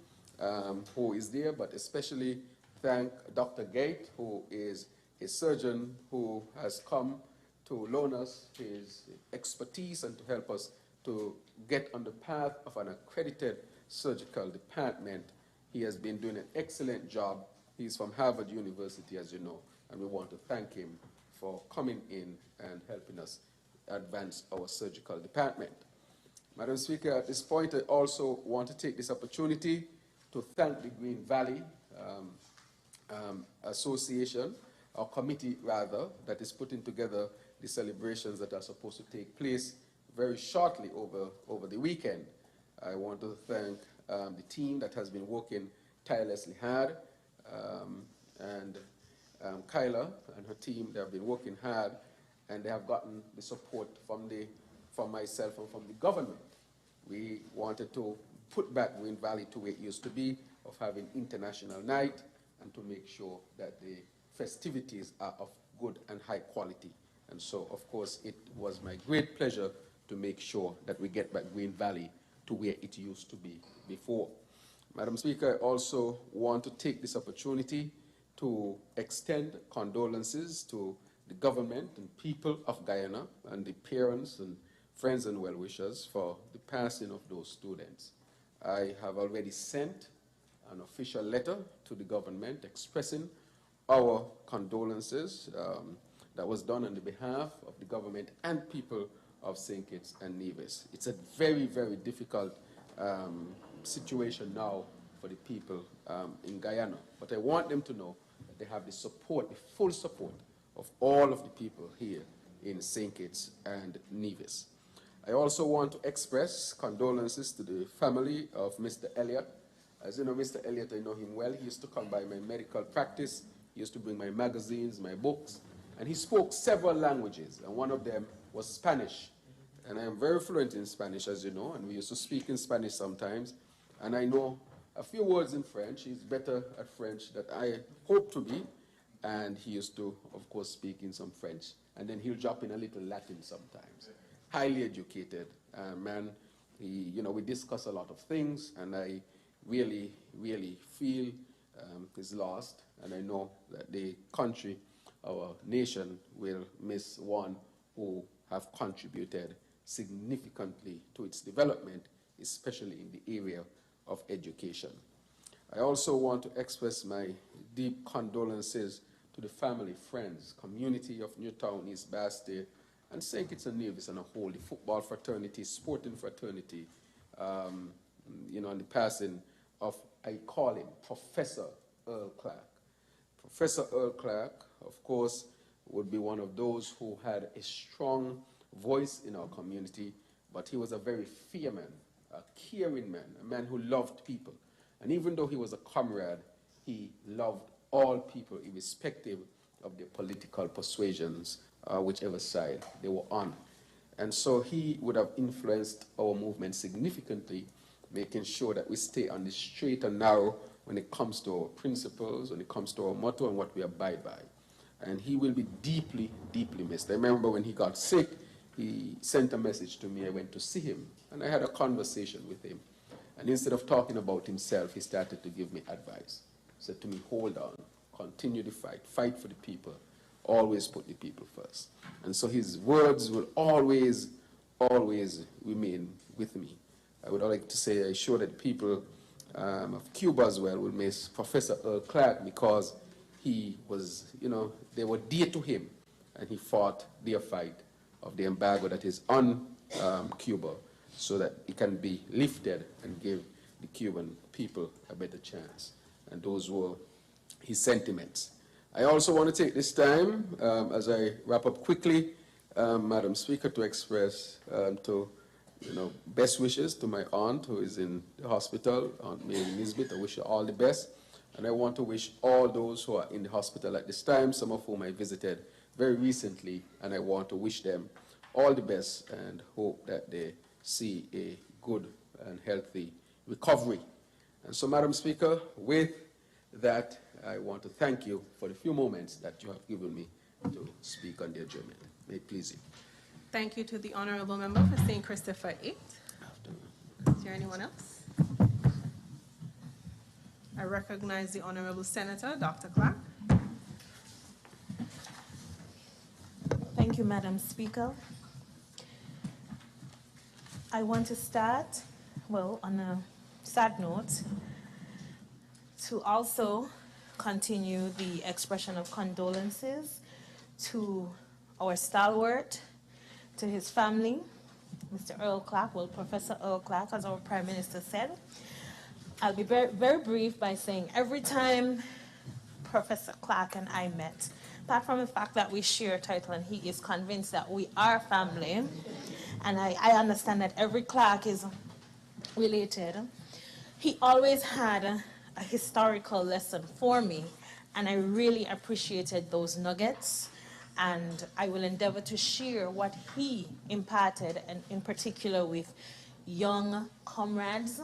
who is there, but especially thank Dr. Gate, who is a surgeon who has come to loan us his expertise and to help us to get on the path of an accredited surgical department. He has been doing an excellent job. He's from Harvard University, as you know, and we want to thank him for coming in and helping us advance our surgical department. Madam Speaker, at this point, I also want to take this opportunity to thank the Green Valley Association, or committee rather, that is putting together the celebrations that are supposed to take place very shortly over the weekend. I want to thank the team that has been working tirelessly hard, and Kyla and her team, they have been working hard, and they have gotten the support from myself and from the government. We wanted to put back Green Valley to where it used to be, of having international night, and to make sure that the festivities are of good and high quality. And so, of course, it was my great pleasure to to make sure that we get back Green Valley to where it used to be before. Madam Speaker, I also want to take this opportunity to extend condolences to the government and people of Guyana and the parents and friends and well-wishers for the passing of those students. I have already sent an official letter to the government expressing our condolences. That was done on the behalf of the government and people of St. Kitts and Nevis. It's a very, very difficult situation now for the people in Guyana. But I want them to know that they have the support, the full support of all of the people here in St. Kitts and Nevis. I also want to express condolences to the family of Mr. Elliott. As you know, Mr. Elliott, I know him well. He used to come by my medical practice. He used to bring my magazines, my books, and he spoke several languages, and one of them was Spanish. And I am very fluent in Spanish, as you know, and we used to speak in Spanish sometimes. And I know a few words in French. He's better at French than I hope to be. And he used to, of course, speak in some French. And then he'll drop in a little Latin sometimes. Highly educated man. We discuss a lot of things, and I really, really feel his lost. And I know that the country, our nation, will miss one who have contributed significantly to its development, especially in the area of education. I also want to express my deep condolences to the family, friends, community of Newtown, East Bastille, and St. Kitts and Nevis and a whole, the football fraternity, sporting fraternity, on the passing of, I call him Professor Earl Clark. Professor Earl Clark, of course, would be one of those who had a strong voice in our community, but he was a very fair man, a caring man, a man who loved people. And even though he was a comrade, he loved all people, irrespective of their political persuasions, whichever side they were on. And so he would have influenced our movement significantly, making sure that we stay on the straight and narrow when it comes to our principles, when it comes to our motto and what we abide by. And he will be deeply, deeply missed. I remember when he got sick, he sent a message to me. I went to see him, and I had a conversation with him. And instead of talking about himself, he started to give me advice. He said to me, hold on, continue the fight, fight for the people, always put the people first. And so his words will always, always remain with me. I would like to say, I'm sure that people of Cuba as well will miss Professor Earl Clark, because he was, they were dear to him, and he fought their fight of the embargo that is on Cuba, so that it can be lifted and give the Cuban people a better chance. And those were his sentiments. I also want to take this time, as I wrap up quickly, Madam Speaker, to express best wishes to my aunt who is in the hospital, Aunt Mary Nisbet. I wish her all the best. And I want to wish all those who are in the hospital at this time, some of whom I visited very recently, and I want to wish them all the best and hope that they see a good and healthy recovery. And so, Madam Speaker, with that, I want to thank you for the few moments that you have given me to speak on the adjournment. May it please you.
Thank you to the honorable member for St. Christopher 8. Is there anyone else? I recognize the honorable senator, Dr. Clark.
Thank you, Madam Speaker. I want to start, on a sad note, to also continue the expression of condolences to our stalwart, to his family, Mr. Earl Clark, Professor Earl Clark, as our Prime Minister said. I'll be very, very brief by saying every time Professor Clark and I met, apart from the fact that we share a title and he is convinced that we are family, and I understand that every Clark is related, he always had a historical lesson for me, and I really appreciated those nuggets, and I will endeavor to share what he imparted, and in particular with young comrades.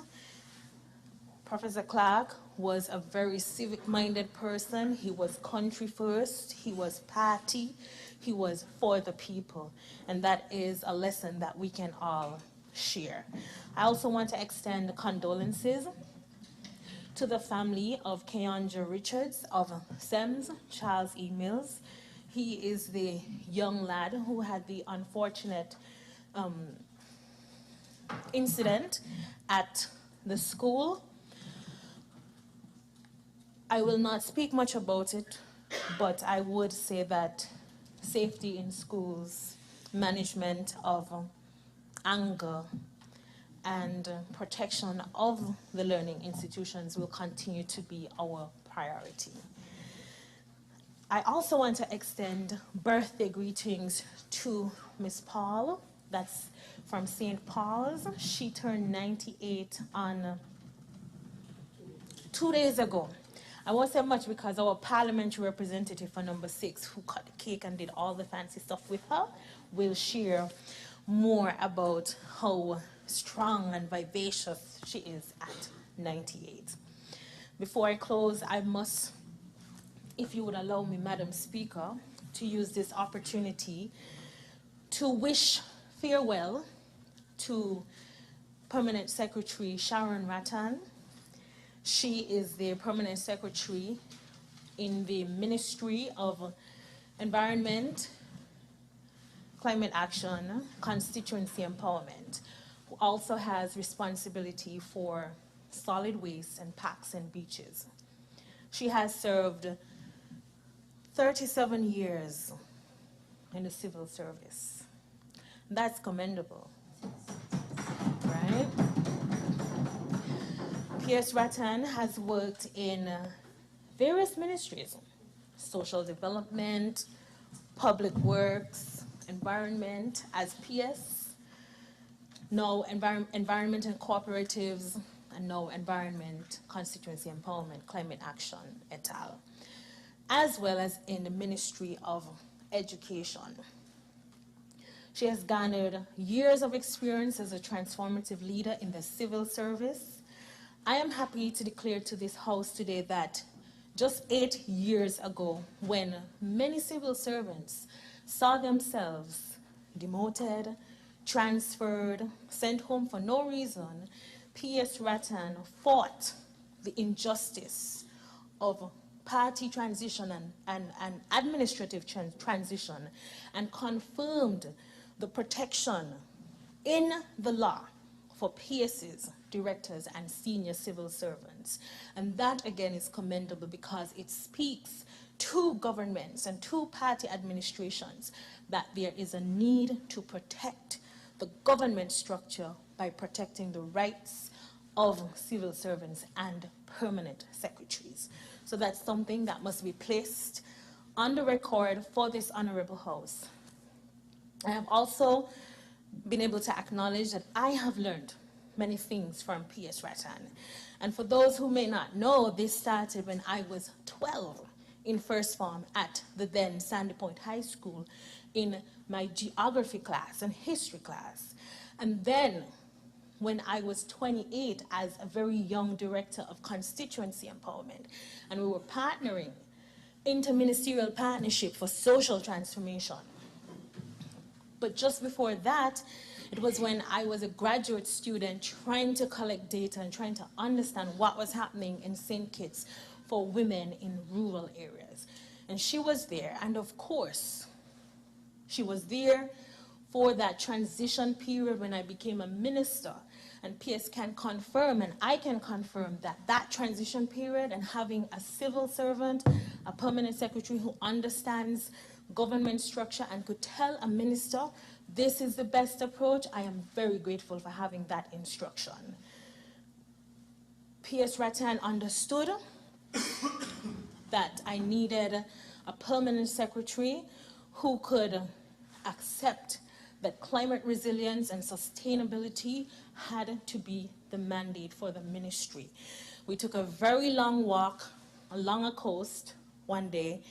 Professor Clark was a very civic-minded person. He was country first. He was party. he was for the people. And that is a lesson that we can all share. I also want to extend condolences to the family of Keonja Richards of SEMS, Charles E. Mills. He is the young lad who had the unfortunate incident at the school. I will not speak much about it, but I would say that safety in schools, management of anger, and protection of the learning institutions will continue to be our priority. I also want to extend birthday greetings to Miss Paul. That's from St. Paul's. She turned 98 on 2 days ago. I won't say much because our parliamentary representative for number 6, who cut the cake and did all the fancy stuff with her, will share more about how strong and vivacious she is at 98. Before I close, I must, if you would allow me, Madam Speaker, to use this opportunity to wish farewell to Permanent Secretary Sharon Rattan. She is the Permanent Secretary in the Ministry of Environment, Climate Action, Constituency Empowerment, who also has responsibility for solid waste and parks and beaches. She has served 37 years in the civil service. That's commendable, right? P.S. Rattan has worked in various ministries: social development, public works, environment as PS, now environment and cooperatives, and now environment, constituency empowerment, climate action, et al., as well as in the Ministry of Education. She has garnered years of experience as a transformative leader in the civil service. I am happy to declare to this House today that just 8 years ago, when many civil servants saw themselves demoted, transferred, sent home for no reason, P.S. Rattan fought the injustice of party transition and administrative transition and confirmed the protection in the law for PSs, directors, and senior civil servants. And that, again, is commendable because it speaks to governments and to party administrations that there is a need to protect the government structure by protecting the rights of civil servants and permanent secretaries. So that's something that must be placed on the record for this honorable House. I have also been able to acknowledge that I have learned many things from P.S. Rattan. And for those who may not know, this started when I was 12 in first form at the then Sandy Point High School in my geography class and history class. And then when I was 28 as a very young director of constituency empowerment, and we were partnering, interministerial partnership for social transformation. But just before that, it was when I was a graduate student trying to collect data and trying to understand what was happening in St. Kitts for women in rural areas. And she was there, and of course, she was there for that transition period when I became a minister. And PS can confirm, and I can confirm, that that transition period and having a civil servant, a permanent secretary who understands government structure and could tell a minister, this is the best approach, I am very grateful for having that instruction. P.S. Rattan understood that I needed a permanent secretary who could accept that climate resilience and sustainability had to be the mandate for the ministry. We took a very long walk along a coast one day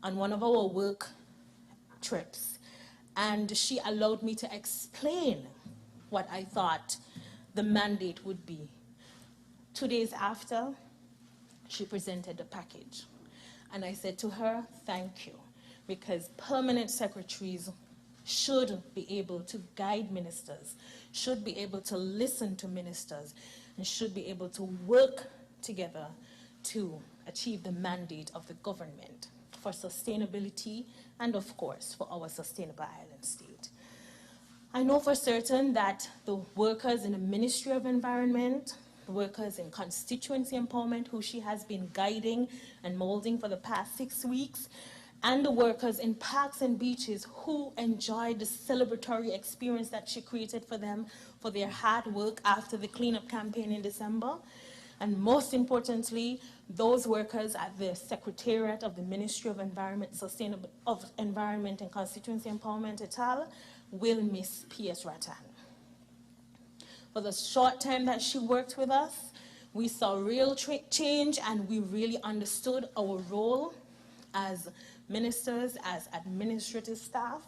on one of our work trips, and she allowed me to explain what I thought the mandate would be. 2 days after, she presented the package, and I said to her, thank you, because permanent secretaries should be able to guide ministers, should be able to listen to ministers, and should be able to work together to achieve the mandate of the government for sustainability and, of course, for our sustainable island state. I know for certain that the workers in the Ministry of Environment, the workers in constituency empowerment, who she has been guiding and molding for the past 6 weeks, and the workers in parks and beaches who enjoyed the celebratory experience that she created for them for their hard work after the cleanup campaign in December. And most importantly, those workers at the Secretariat of the Ministry of Environment, Environment and Constituency Empowerment et al. Will miss P.S. Rattan. For the short time that she worked with us, we saw real change, and we really understood our role as ministers, as administrative staff,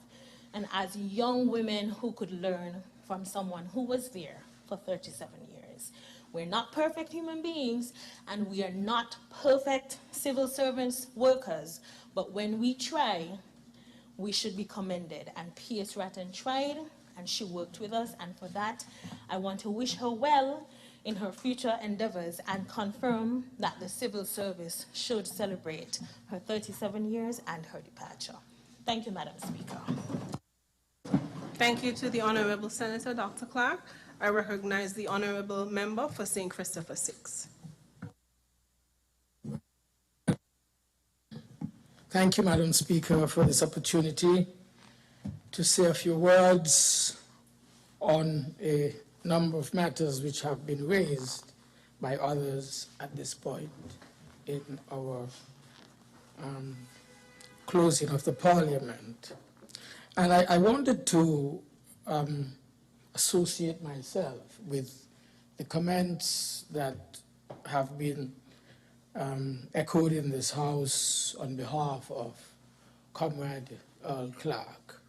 and as young women who could learn from someone who was there for 37 years. We're not perfect human beings, and we are not perfect civil servants workers, but when we try, we should be commended. And P.S. Rattan tried, and she worked with us, and for that, I want to wish her well in her future endeavors and confirm that the civil service should celebrate her 37 years and her departure. Thank you, Madam Speaker.
Thank you to the Honorable Senator Dr. Clark. I recognize the Honorable Member for St. Christopher 6.
Thank you, Madam Speaker, for this opportunity to say a few words on a number of matters which have been raised by others at this point in our closing of the Parliament. And I wanted to associate myself with the comments that have been echoed in this House on behalf of Comrade Earl Clark,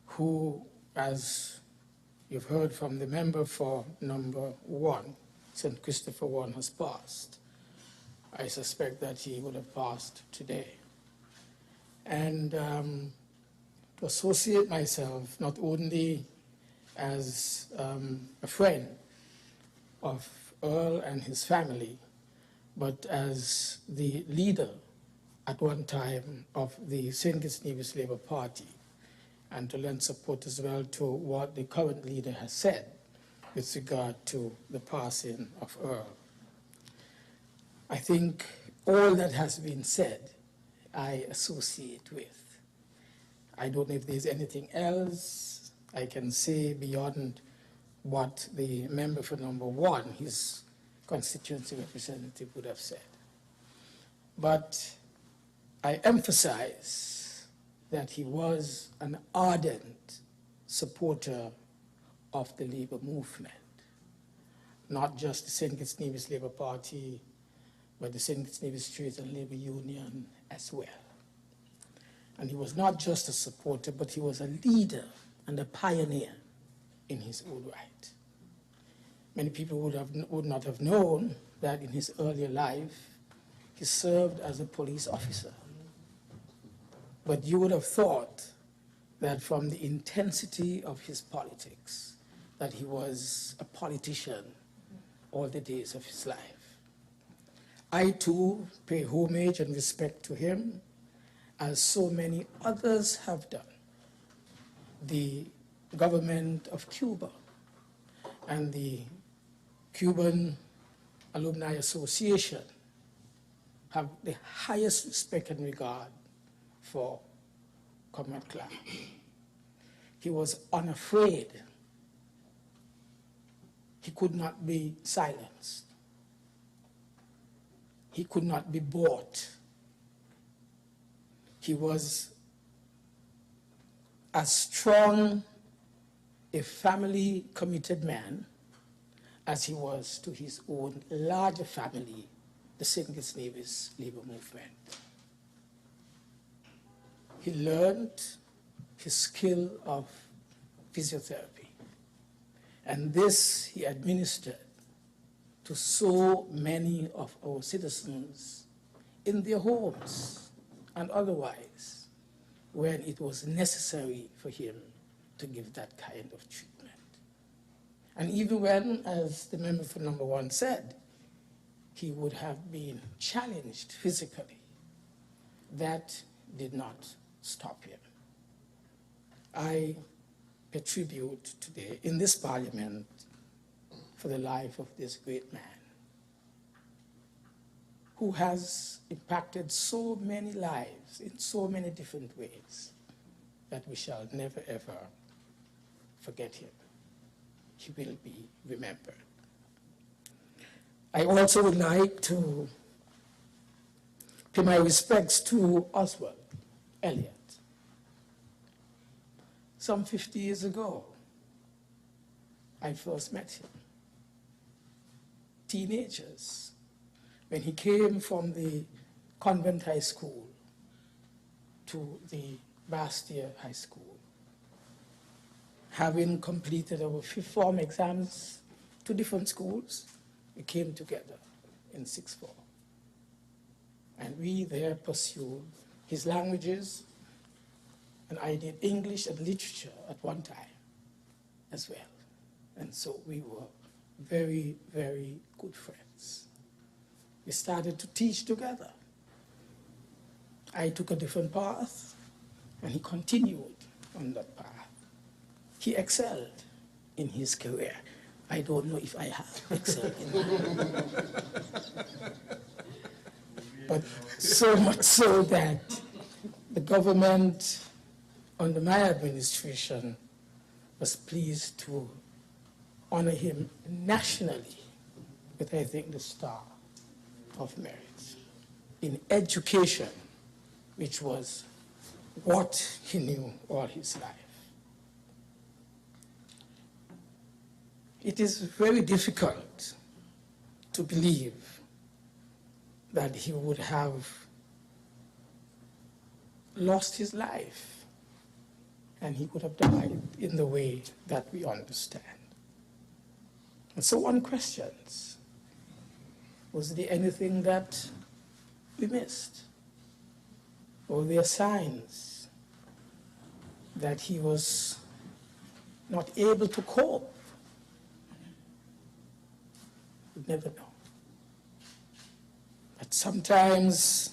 who, as you've heard from the member for number 1, St. Christopher 1 has passed. I suspect that he would have passed today. And to associate myself not only as a friend of Earl and his family, but as the leader at one time of the St. Kitts Nevis Labour Party, and to lend support as well to what the current leader has said with regard to the passing of Earl. I think all that has been said, I associate with. I don't know if there's anything else I can say beyond what the member for number 1, his constituency representative, would have said. But I emphasize that he was an ardent supporter of the labor movement, not just the St. Kitts Nevis Labour Party, but the St. Kitts Nevis Trades and Labour Union as well. And he was not just a supporter, but he was a leader and a pioneer in his own right. Many people would not have known that in his earlier life, he served as a police officer. But you would have thought that from the intensity of his politics, that he was a politician all the days of his life. I too pay homage and respect to him, as so many others have done. The government of Cuba and the Cuban Alumni Association have the highest respect and regard for Comrade Clark. He was unafraid. He could not be silenced. He could not be bought. He was as strong a family-committed man as he was to his own larger family, the St. Kitts Nevis Labour Movement. He learned his skill of physiotherapy, and this he administered to so many of our citizens in their homes and otherwise when it was necessary for him to give that kind of treatment. And even when, as the member for number 1 said, he would have been challenged physically, that did not stop him. I pay tribute today in this parliament for the life of this great man who has impacted so many lives in so many different ways that we shall never ever forget him. He will be remembered. I also would like to pay my respects to Oswald Elliott. Some 50 years ago, I first met him. Teenagers, when he came from the convent high school to the Bastia High School, having completed our 5th form exams, 2 different schools, we came together in 6th form. And we there pursued his languages, and I did English and literature at one time as well. And so we were very, very good friends. We started to teach together. I took a different path, and he continued on that path. He excelled in his career. I don't know if I have excelled in mine. But so much so that the government under my administration was pleased to honor him nationally with, I think, the Star of Merit in education, which was what he knew all his life. It is very difficult to believe that he would have lost his life and he would have died in the way that we understand. And so one questions, was there anything that we missed? Or were there signs that he was not able to cope? We never know. But sometimes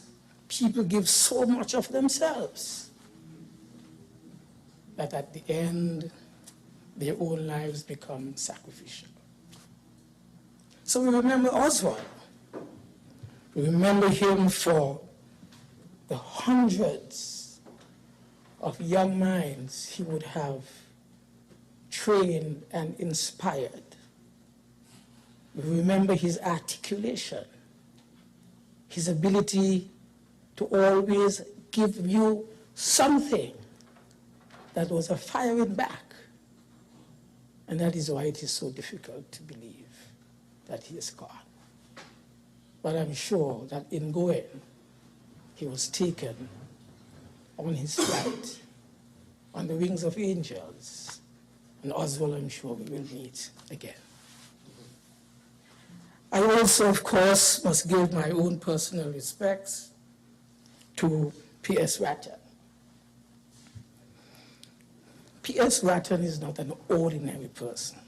people give so much of themselves that at the end, their own lives become sacrificial. So we remember Oswald. We remember him for the hundreds of young minds he would have trained and inspired. We remember his articulation, his ability to always give you something that was a firing back. And that is why it is so difficult to believe that he is gone. But I'm sure that in going, he was taken on his flight on the wings of angels. And Oswald, I'm sure we will meet again. I also, of course, must give my own personal respects to P.S. Ratton. P.S. Ratton is not an ordinary person.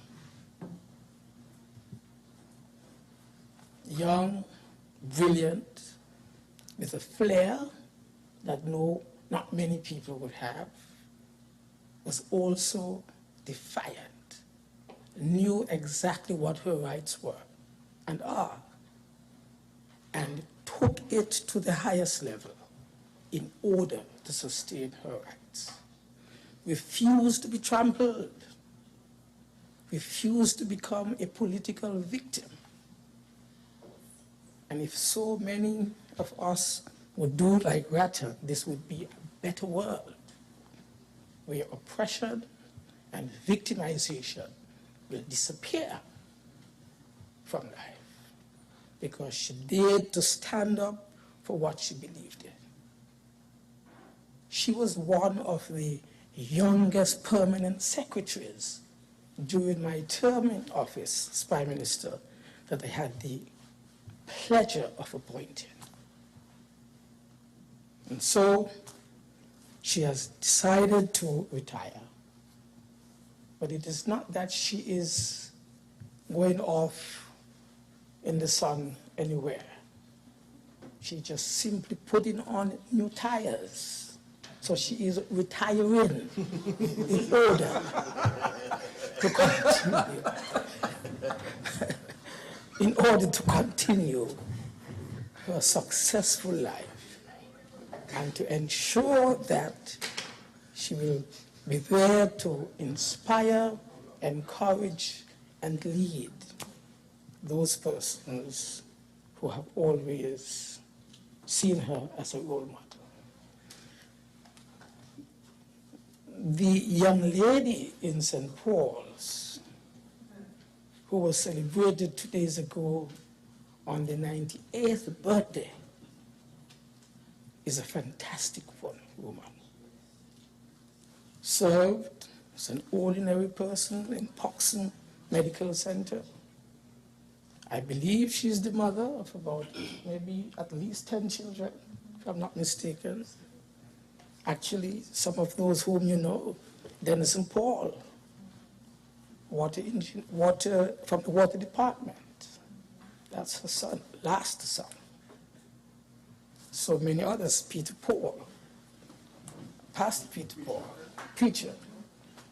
Young, brilliant, with a flair that not many people would have, was also defiant, knew exactly what her rights were and are, and took it to the highest level in order to sustain her rights. Refused to be trampled, refused to become a political victim. And if so many of us would do like Ratton, this would be a better world where oppression and victimization will disappear from life, because she dared to stand up for what she believed in. She was one of the youngest permanent secretaries during my term in office as Prime Minister that I had the pleasure of appointing. And so She has decided to retire. But it is not that she is going off in the sun anywhere. She just simply putting on new tires. So she is retiring in order to continue. In order to continue her successful life and to ensure that she will be there to inspire, encourage, and lead those persons who have always seen her as a role model. The young lady in St. Paul's who was celebrated 2 days ago on the 98th birthday is a fantastic woman. Served as an ordinary person in Poxon Medical Center. I believe she's the mother of about maybe at least 10 children, if I'm not mistaken. Actually, some of those whom you know, Dennis and Paul, water from the water department. That's her son, last son. So many others, Peter Paul, Pastor Peter Paul, preacher,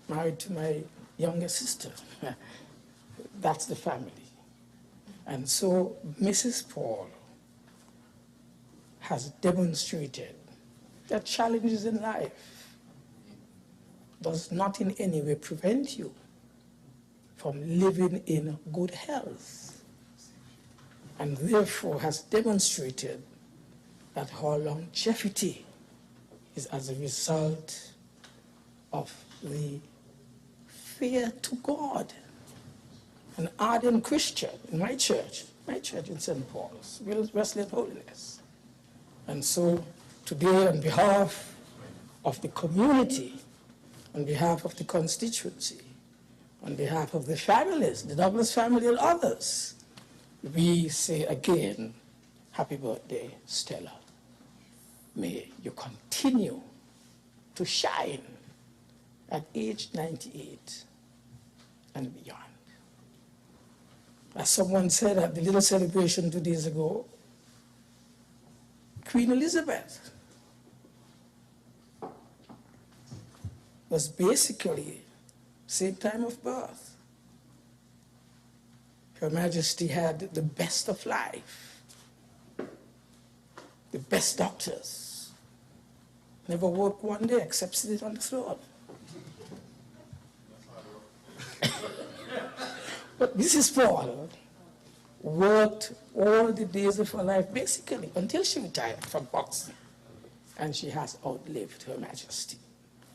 married to my younger sister. That's the family. And so Mrs. Paul has demonstrated that challenges in life does not in any way prevent you from living in good health, and therefore has demonstrated that her longevity is as a result of the fear to God. An ardent Christian in my church in St. Paul's, Wesleyan Holiness. And so today, on behalf of the community, on behalf of the constituency, on behalf of the families, the Douglas family and others, we say again, happy birthday, Stella. May you continue to shine at age 98 and beyond. As someone said at the little celebration 2 days ago, Queen Elizabeth was basically same time of birth. Her Majesty had the best of life, the best doctors. Never worked one day except sit on the throne. But Mrs. Paul worked all the days of her life, basically, until she retired from boxing. And she has outlived Her Majesty.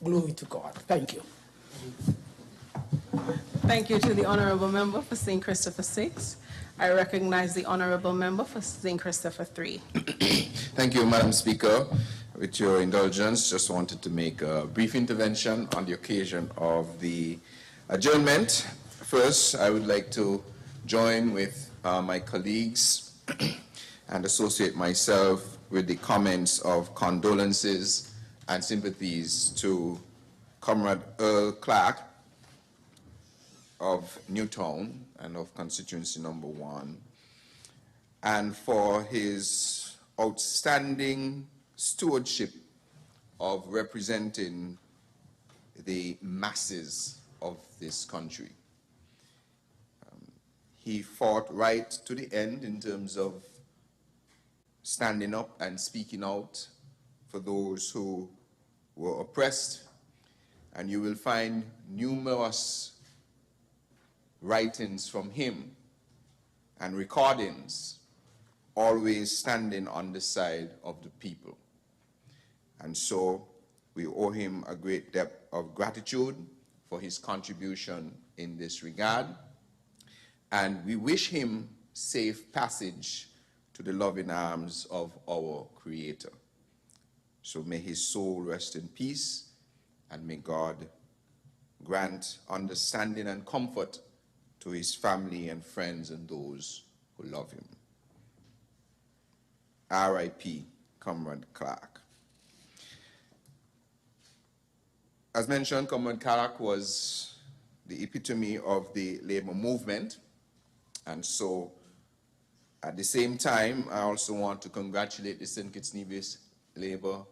Glory to God. Thank you.
Thank you to the Honourable Member for St. Christopher 6. I recognize the Honourable Member for St. Christopher 3.
Thank you, Madam Speaker. With your indulgence, just wanted to make a brief intervention on the occasion of the adjournment. First, I would like to join with my colleagues and associate myself with the comments of condolences and sympathies to Comrade Earl Clark of Newtown and of constituency number 1, and for his outstanding stewardship of representing the masses of this country. He fought right to the end in terms of standing up and speaking out for those who were oppressed, and you will find numerous writings from him and recordings always standing on the side of the people. And so we owe him a great debt of gratitude for his contribution in this regard, and we wish him safe passage to the loving arms of our Creator. So may his soul rest in peace, and may God grant understanding and comfort to his family and friends and those who love him. R.I.P. Comrade Clark. As mentioned, Comrade Kalak was the epitome of the labor movement. And so at the same time, I also want to congratulate the St. Kitts Nevis Labor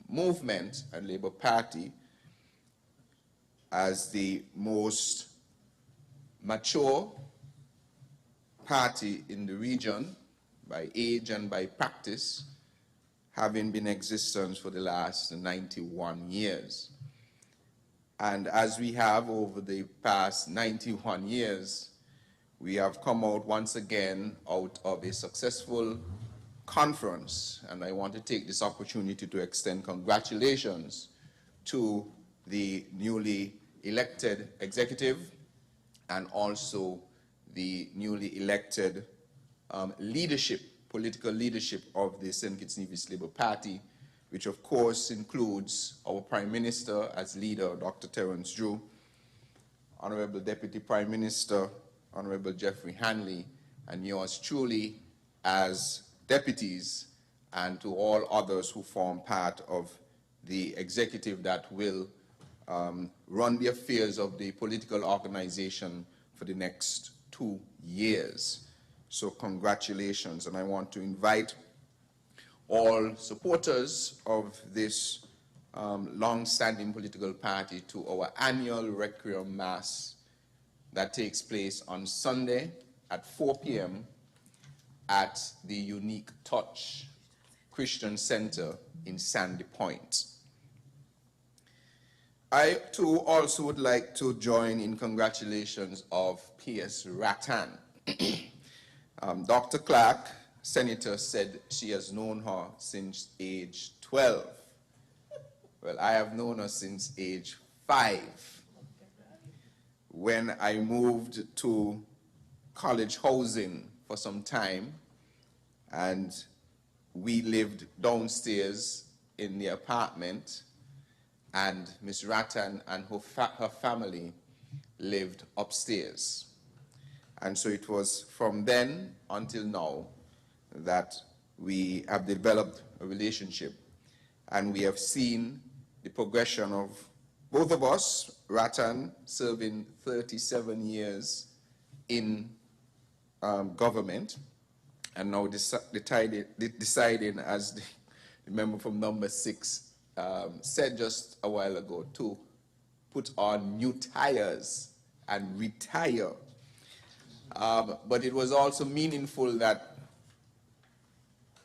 Movement and Labor Party as the most mature party in the region by age and by practice, having been in existence for the last 91 years. And as we have over the past 91 years, we have come out once again out of a successful conference, and I want to take this opportunity to extend congratulations to the newly elected executive and also the newly elected leadership, political leadership of the St. Kitts Nevis Labour Party, which of course includes our Prime Minister as leader, Dr. Terence Drew, Honorable Deputy Prime Minister, Honorable Jeffrey Hanley, and yours truly as deputies, and to all others who form part of the executive that will run the affairs of the political organization for the next 2 years. So congratulations, and I want to invite all supporters of this long-standing political party to our annual Requiem Mass that takes place on Sunday at 4 p.m. at the Unique Touch Christian Center in Sandy Point. I too also would like to join in congratulations of P.S. Rattan. Dr. Clark, Senator, said she has known her since age 12. Well, I have known her since age 5. When I moved to college housing for some time, and we lived downstairs in the apartment, and Miss Rattan and her family lived upstairs. And so it was from then until now that we have developed a relationship, and we have seen the progression of both of us, Rattan serving 37 years in government, and now deciding, as the member from number 6 said just a while ago, to put on new tires and retire. But it was also meaningful that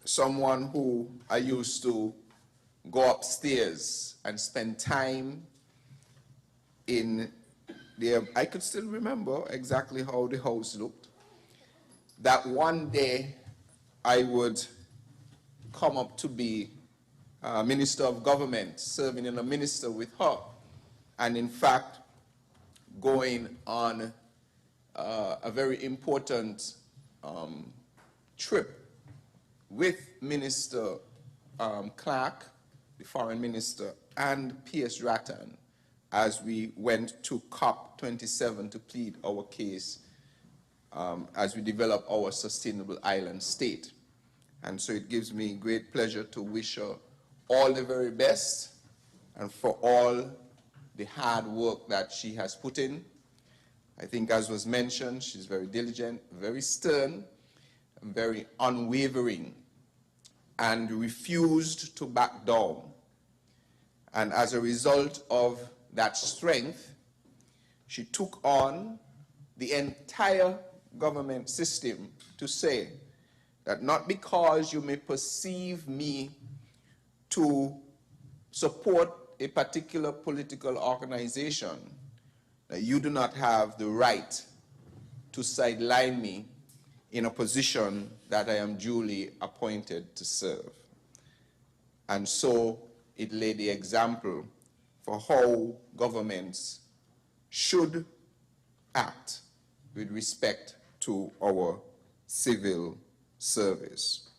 someone who I used to go upstairs and spend time in there, I could still remember exactly how the house looked, that one day I would come up to be Minister of Government, serving in a minister with her, and in fact going on a very important trip with Minister Clark, the Foreign Minister, and P.S. Rattan, as we went to COP27 to plead our case as we develop our sustainable island state. And so it gives me great pleasure to wish her all the very best, and for all the hard work that she has put in. I think, as was mentioned, she's very diligent, very stern, and very unwavering, and refused to back down. And as a result of that strength, she took on the entire government system to say that not because you may perceive me to support a particular political organization, that you do not have the right to sideline me in a position that I am duly appointed to serve. And so it laid the example for how governments should act with respect to our civil service.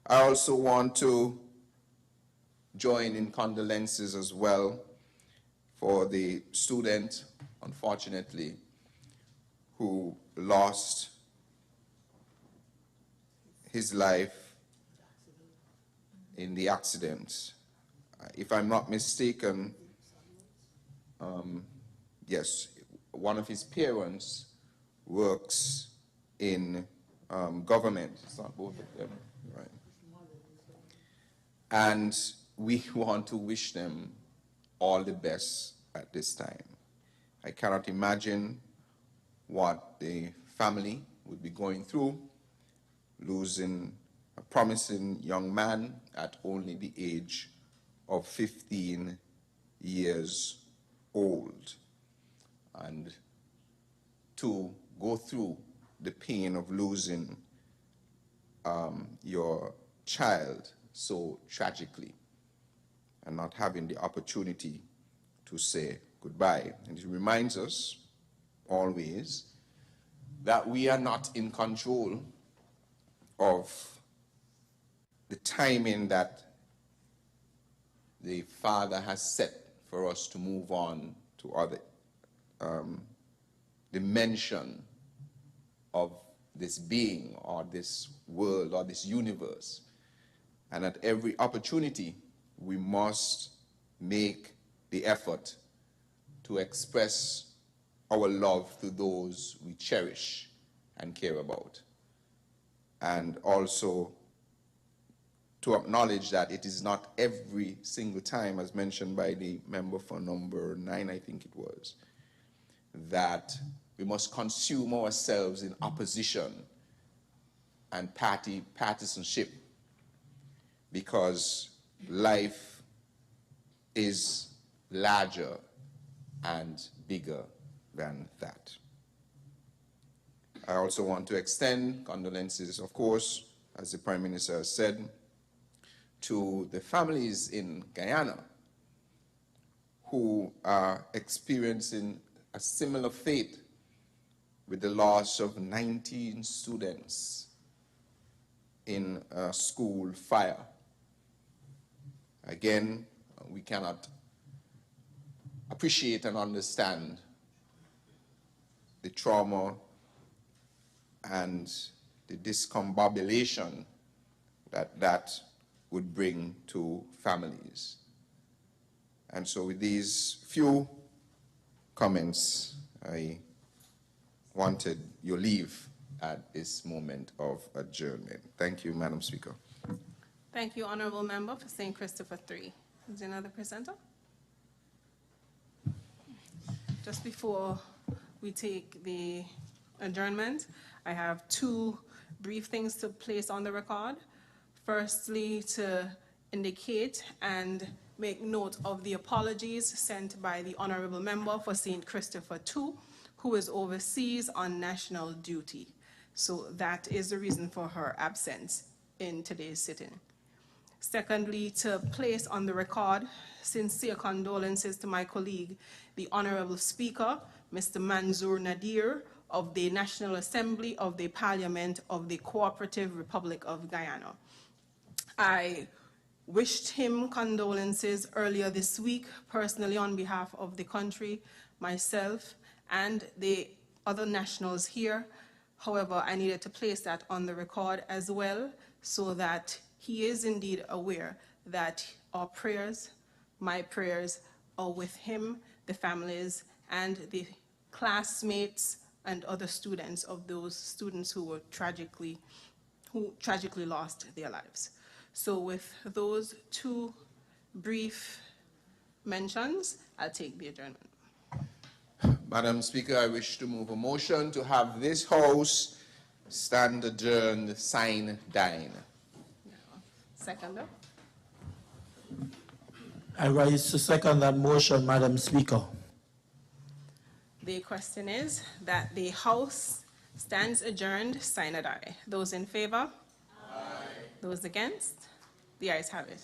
I also want to join in condolences as well for the student, unfortunately, who lost his life in the accident if I'm not mistaken, yes, one of his parents works in government. It's not both of them, right? And we want to wish them all the best at this time. I cannot imagine what the family would be going through, losing a promising young man at only the age of 15 years old. And to go through the pain of losing your child so tragically and not having the opportunity to say goodbye. And it reminds us always that we are not in control of the timing that the Father has set for us to move on to other dimension of this being or this world or this universe. And at every opportunity, we must make the effort to express our love to those we cherish and care about. And also to acknowledge that it is not every single time, as mentioned by the member for number 9, I think it was, that we must consume ourselves in opposition and partisanship, because life is larger and bigger than that. I also want to extend condolences, of course, as the Prime Minister has said, to the families in Guyana who are experiencing a similar fate with the loss of 19 students in a school fire. Again, we cannot appreciate and understand the trauma and the discombobulation that would bring to families. And so with these few comments, I wanted your leave at this moment of adjournment. Thank you, Madam Speaker.
Thank you, Honorable Member for St. Christopher 3. Is there another presenter? Just before we take the adjournment, I have 2 brief things to place on the record. Firstly, to indicate and make note of the apologies sent by the Honorable Member for St. Christopher 2, who is overseas on national duty. So that is the reason for her absence in today's sitting. Secondly, to place on the record sincere condolences to my colleague, the Honorable Speaker, Mr. Manzoor Nadir, of the National Assembly of the Parliament of the Cooperative Republic of Guyana. I wished him condolences earlier this week, personally on behalf of the country, myself, and the other nationals here. However, I needed to place that on the record as well, so that he is indeed aware that our prayers, my prayers, are with him, the families, and the classmates and other students of those students who tragically lost their lives. So with those 2 brief mentions, I'll take the adjournment.
Madam Speaker, I wish to move a motion to have this House stand adjourned, sine die.
Seconder.
I rise to second that motion, Madam Speaker.
The question is that the House stands adjourned, sine die. Those in favor? Aye. Those against? The ayes have it.